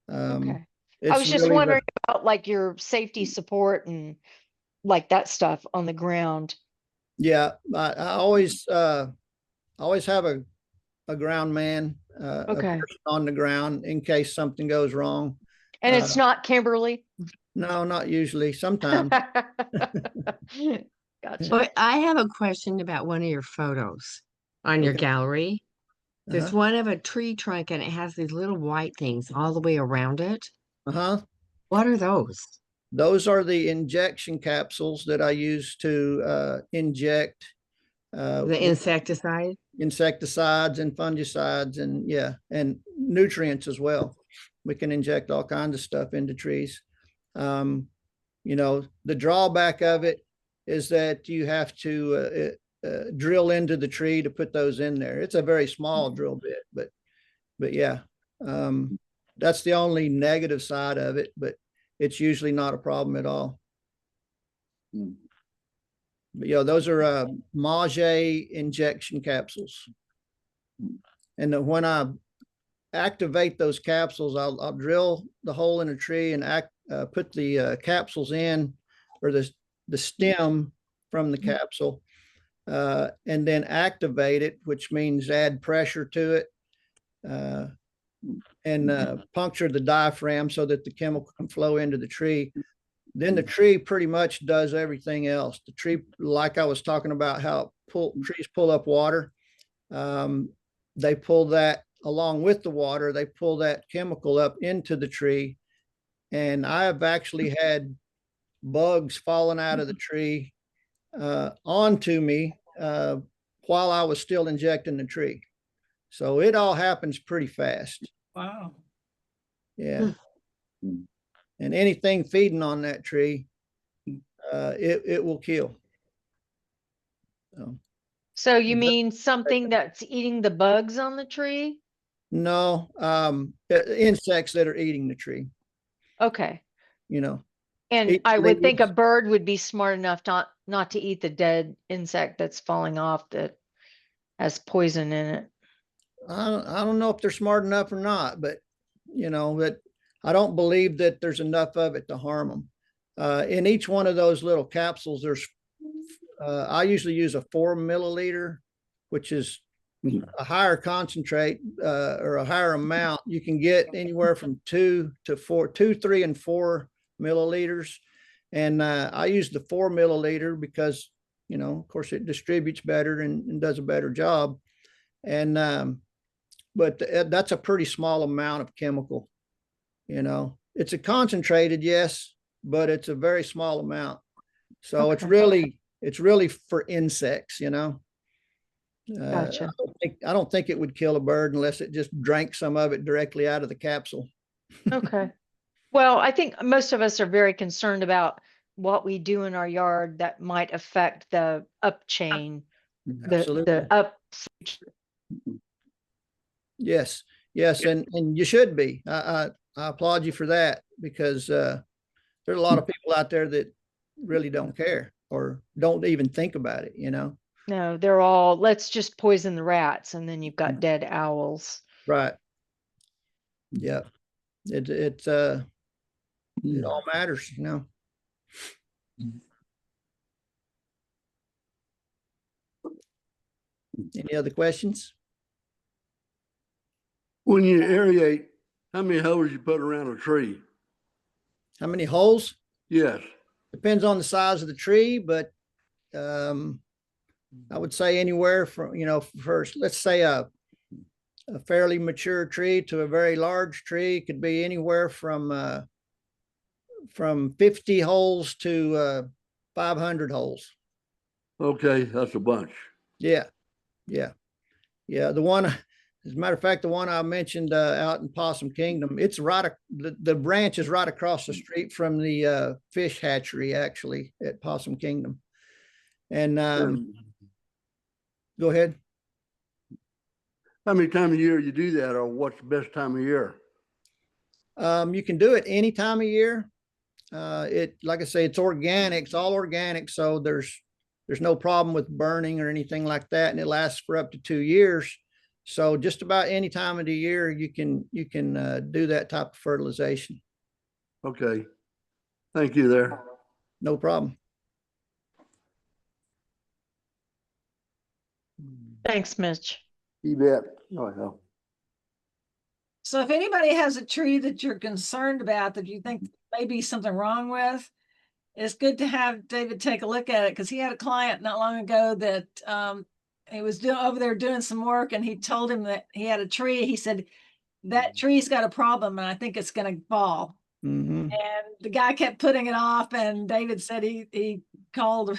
Okay. I It's was just really wondering about like your safety support and like that stuff on the ground. yeah, I always have a ground man, a Okay. person on the ground in case something goes wrong. And it's not Kimberly? No, not usually. Sometimes. Gotcha. But I have a question about one of your photos on your Okay. gallery. There's Uh-huh. one of a tree trunk and it has these little white things all the way around it. Uh-huh. What are those? Those are the injection capsules that I use to inject The insecticide? insecticides and fungicides and and nutrients as well. We can inject all kinds of stuff into trees. You know, the drawback of it is that you have to drill into the tree to put those in there. It's a very small drill bit, but yeah, that's the only negative side of it, but it's usually not a problem at all. But yeah, those are Mage injection capsules. And then when I activate those capsules, I'll drill the hole in a tree and put the capsules in, or the stem from the capsule, and then activate it, which means add pressure to it, and puncture the diaphragm so that the chemical can flow into the tree. Then the tree pretty much does everything else. The tree, like I was talking about how trees pull up water, they pull that along with the water, they pull that chemical up into the tree. And I've actually had bugs falling out of the tree onto me while I was still injecting the tree. So it all happens pretty fast. Wow. Yeah. And anything feeding on that tree, it will kill. So you mean something that's eating the bugs on the tree? No, insects that are eating the tree, Okay. you know. And Eat I would think a leaves. bird would be smart enough not to eat the dead insect that's falling off that has poison in it. I don't know if they're smart enough or not, but you know, that I don't believe that there's enough of it to harm them. In each one of those little capsules, there's I usually use a 4 milliliter, which is a higher concentrate or a higher amount. You can get anywhere from 2 to 4, 2, 3, and 4 milliliters. And I use the 4 milliliter because, you know, of course it distributes better and does a better job. And, but that's a pretty small amount of chemical, you know, it's a concentrated, yes, but it's a very small amount. So Okay. it's really for insects, you know. Gotcha. I don't think it would kill a bird unless it just drank some of it directly out of the capsule. Okay. Well, I think most of us are very concerned about what we do in our yard that might affect the up chain, Absolutely. the up. Yes, yes, and you should be. I applaud you for that because there's a lot of people out there that really don't care or don't even think about it, you know. No, they're all, let's just poison the rats, and then you've got dead owls. Right. Yeah. It all matters, you know. Any other questions? When you aerate, how many holes you put around a tree? How many holes? Yes. Depends on the size of the tree, but I would say anywhere from, you know, first, let's say a fairly mature tree to a very large tree could be anywhere from 50 holes to 500 holes. Okay, that's a bunch. Yeah. Yeah. Yeah. The as a matter of fact, the one I mentioned out in Possum Kingdom, it's right. The branch is right across the street from the fish hatchery, actually, at Possum Kingdom. And go ahead. How many times a year you do that, or what's the best time of year? You can do it any time of year. Like I say, it's organic. It's all organic, so there's no problem with burning or anything like that, and it lasts for up to 2 years. So just about any time of the year, you can do that type of fertilization. Okay. Thank you there. No problem. Thanks, Mitch. You bet. Oh, hell. So if anybody has a tree that you're concerned about, that you think maybe something wrong with, it's good to have David take a look at it, because he had a client not long ago that he was over there doing some work, and he told him that he had a tree. He said, that tree's got a problem and I think it's going to fall. Mm-hmm. And the guy kept putting it off, and David said he called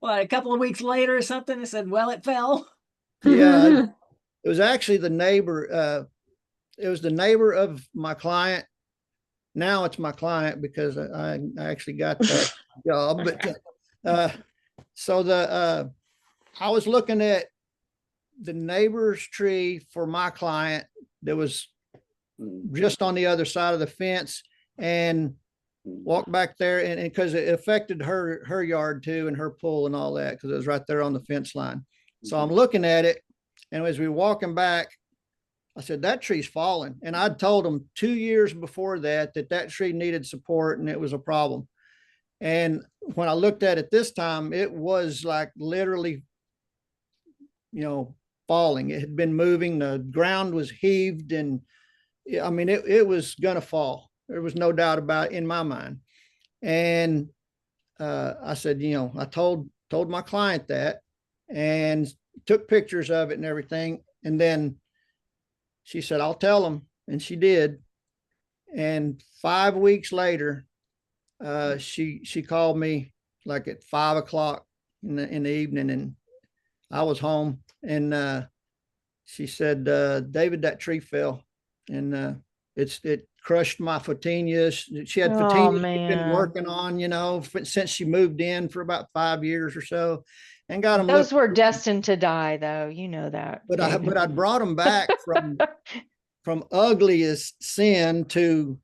a couple of weeks later or something and said, well, it fell. Yeah, it was actually the neighbor. It was the neighbor of my client. Now it's my client because I actually got that job. But so I was looking at the neighbor's tree for my client that was just on the other side of the fence, and walked back there, and because it affected her yard too, and her pool and all that, because it was right there on the fence line. So I'm looking at it, and as we were walking back, I said, that tree's falling. And I'd told them 2 years before that tree needed support and it was a problem. And when I looked at it this time, it was like literally, falling. It had been moving. The ground was heaved, and I mean, it was going to fall. There was no doubt about it in my mind. And I said, I told my client that, and took pictures of it and everything. And then she said, I'll tell them. And she did. And 5 weeks later, she called me like at 5 o'clock in the evening, and I was home, and she said, David, that tree fell, and it crushed my photinias. She had photinias she'd been working on, since she moved in for about 5 years or so, and got them. Those were destined to die, though. You know that. But I brought them back from ugly as sin to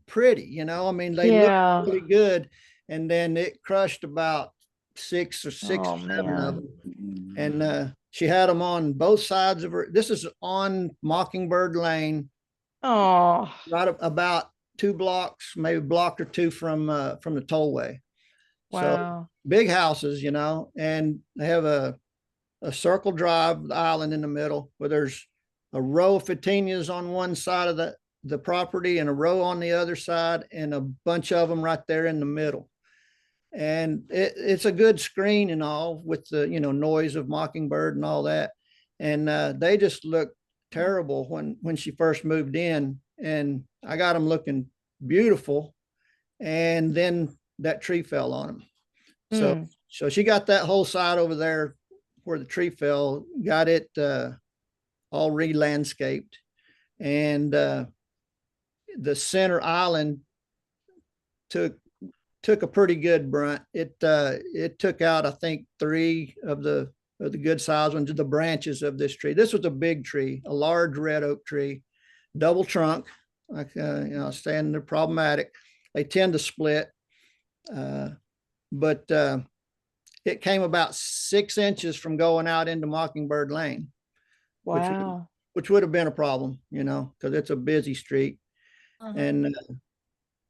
pretty. I mean, they look really good, and then it crushed about six or seven of them, and she had them on both sides of her. This is on Mockingbird Lane. Oh, right about 2 blocks, maybe a block or two from the tollway. wow. So big houses, and they have a circle drive island in the middle where there's a row of photinias on one side of the property and a row on the other side, and a bunch of them right there in the middle. And it's a good screen and all, with the noise of Mockingbird and all that. And they just look terrible when she first moved in, and I got them looking beautiful, and then that tree fell on them. So she got that whole side over there where the tree fell, got it all re-landscaped, and the center island took a pretty good brunt. It took out, I think, 3 of the good size ones, the branches of this tree. This was a big tree, a large red oak tree, double trunk, like saying they're problematic. They tend to split, but it came about 6 inches from going out into Mockingbird Lane. Wow. Which would have been a problem, because it's a busy street. And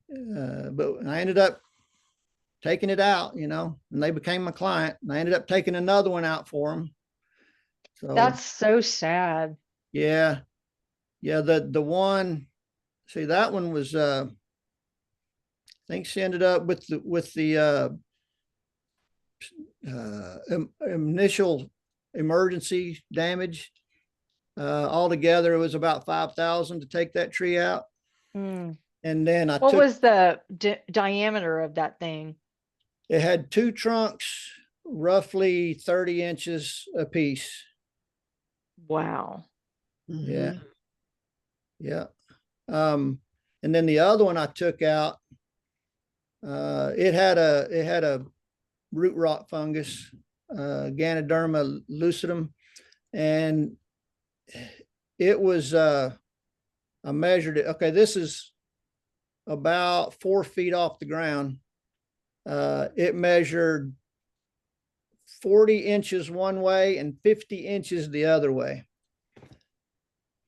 but I ended up taking it out, and they became my client, and I ended up taking another one out for them. So that's so sad. Yeah. The one, see, that one was, I think she ended up with the initial emergency damage. Altogether, it was about $5,000 to take that tree out. And then what was the diameter of that thing? It had 2 trunks, roughly 30 inches apiece. Wow. Yeah. Mhm. Yeah. And then the other one I took out, it had a root rot fungus, Ganoderma lucidum, and it was, I measured it. Okay, this is about 4 feet off the ground. It measured 40 inches one way and 50 inches the other way.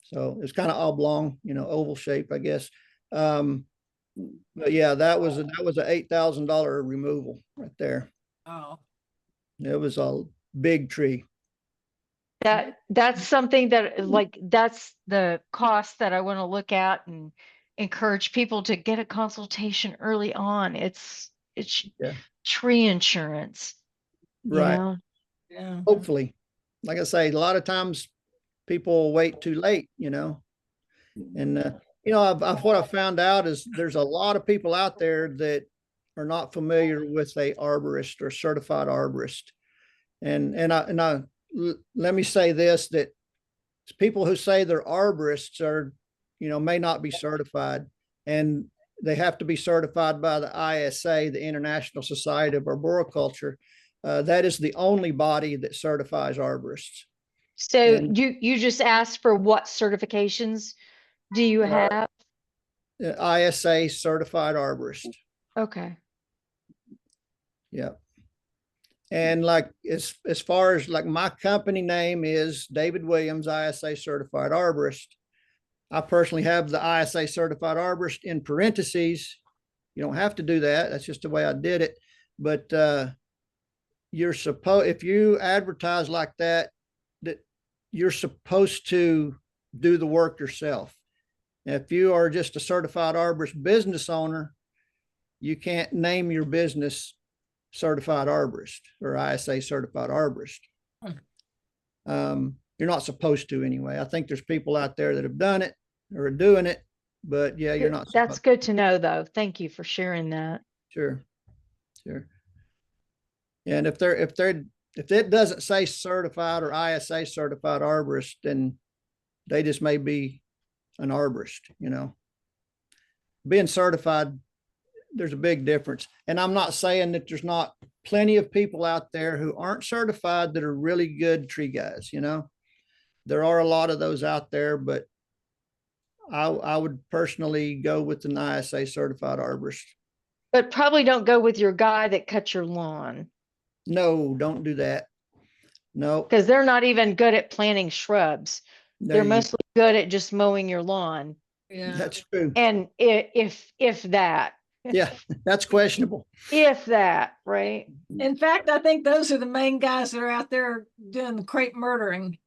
So it's kind of oblong, oval shape, I guess. But yeah, that was a $8,000 removal right there. Oh, It was a big tree. That's something that that's the cost that I want to look at and encourage people to get a consultation early on. It's Yeah. tree insurance, Right. yeah. Hopefully, like I say, a lot of times people wait too late, and what I've found out is there's a lot of people out there that are not familiar with a arborist or certified arborist. Let me say this, that people who say they're arborists are, may not be certified, and they have to be certified by the ISA, the International Society of Arboriculture. That is the only body that certifies arborists. So And- you just asked for what certifications do you have? ISA certified arborist. Okay. Yeah. And like as far as like my company name is David Williams, ISA certified arborist. I personally have the ISA certified arborist in parentheses. You don't have to do that. That's just the way I did it. But if you advertise like that you're supposed to do the work yourself. If you are just a certified arborist business owner, you can't name your business certified arborist or ISA certified arborist. You're not supposed to anyway. I think there's people out there that have done it or are doing it, but yeah, you're not. That's good to know, though. Thank you for sharing that. Sure. And if it doesn't say certified or ISA certified arborist, then they just may be an arborist. Being certified, there's a big difference. And I'm not saying that there's not plenty of people out there who aren't certified that are really good tree guys. There are a lot of those out there, but I would personally go with an ISA certified arborist. But probably don't go with your guy that cut your lawn, No, don't do that. No, because they're not even good at planting shrubs. They're mostly good at just mowing your lawn. Yeah. That's true. And if that, Yeah, that's questionable. if that, right? In fact, I think those are the main guys that are out there doing the crepe murdering.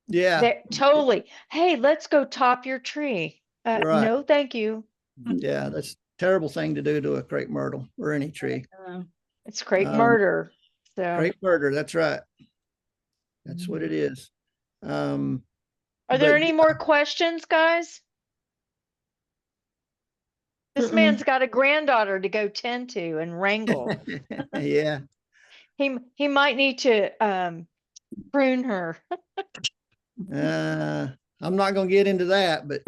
Yeah, Totally. Hey, let's go top your tree. Right. No, thank you. yeah, that's a terrible thing to do to a crepe myrtle or any tree. It's crepe Um, murder. So Crepe murder, that's right. That's what it is. are there but any more questions, guys? This man's got a granddaughter to go tend to and wrangle. yeah, He might need to prune her. I'm not going to get into that, but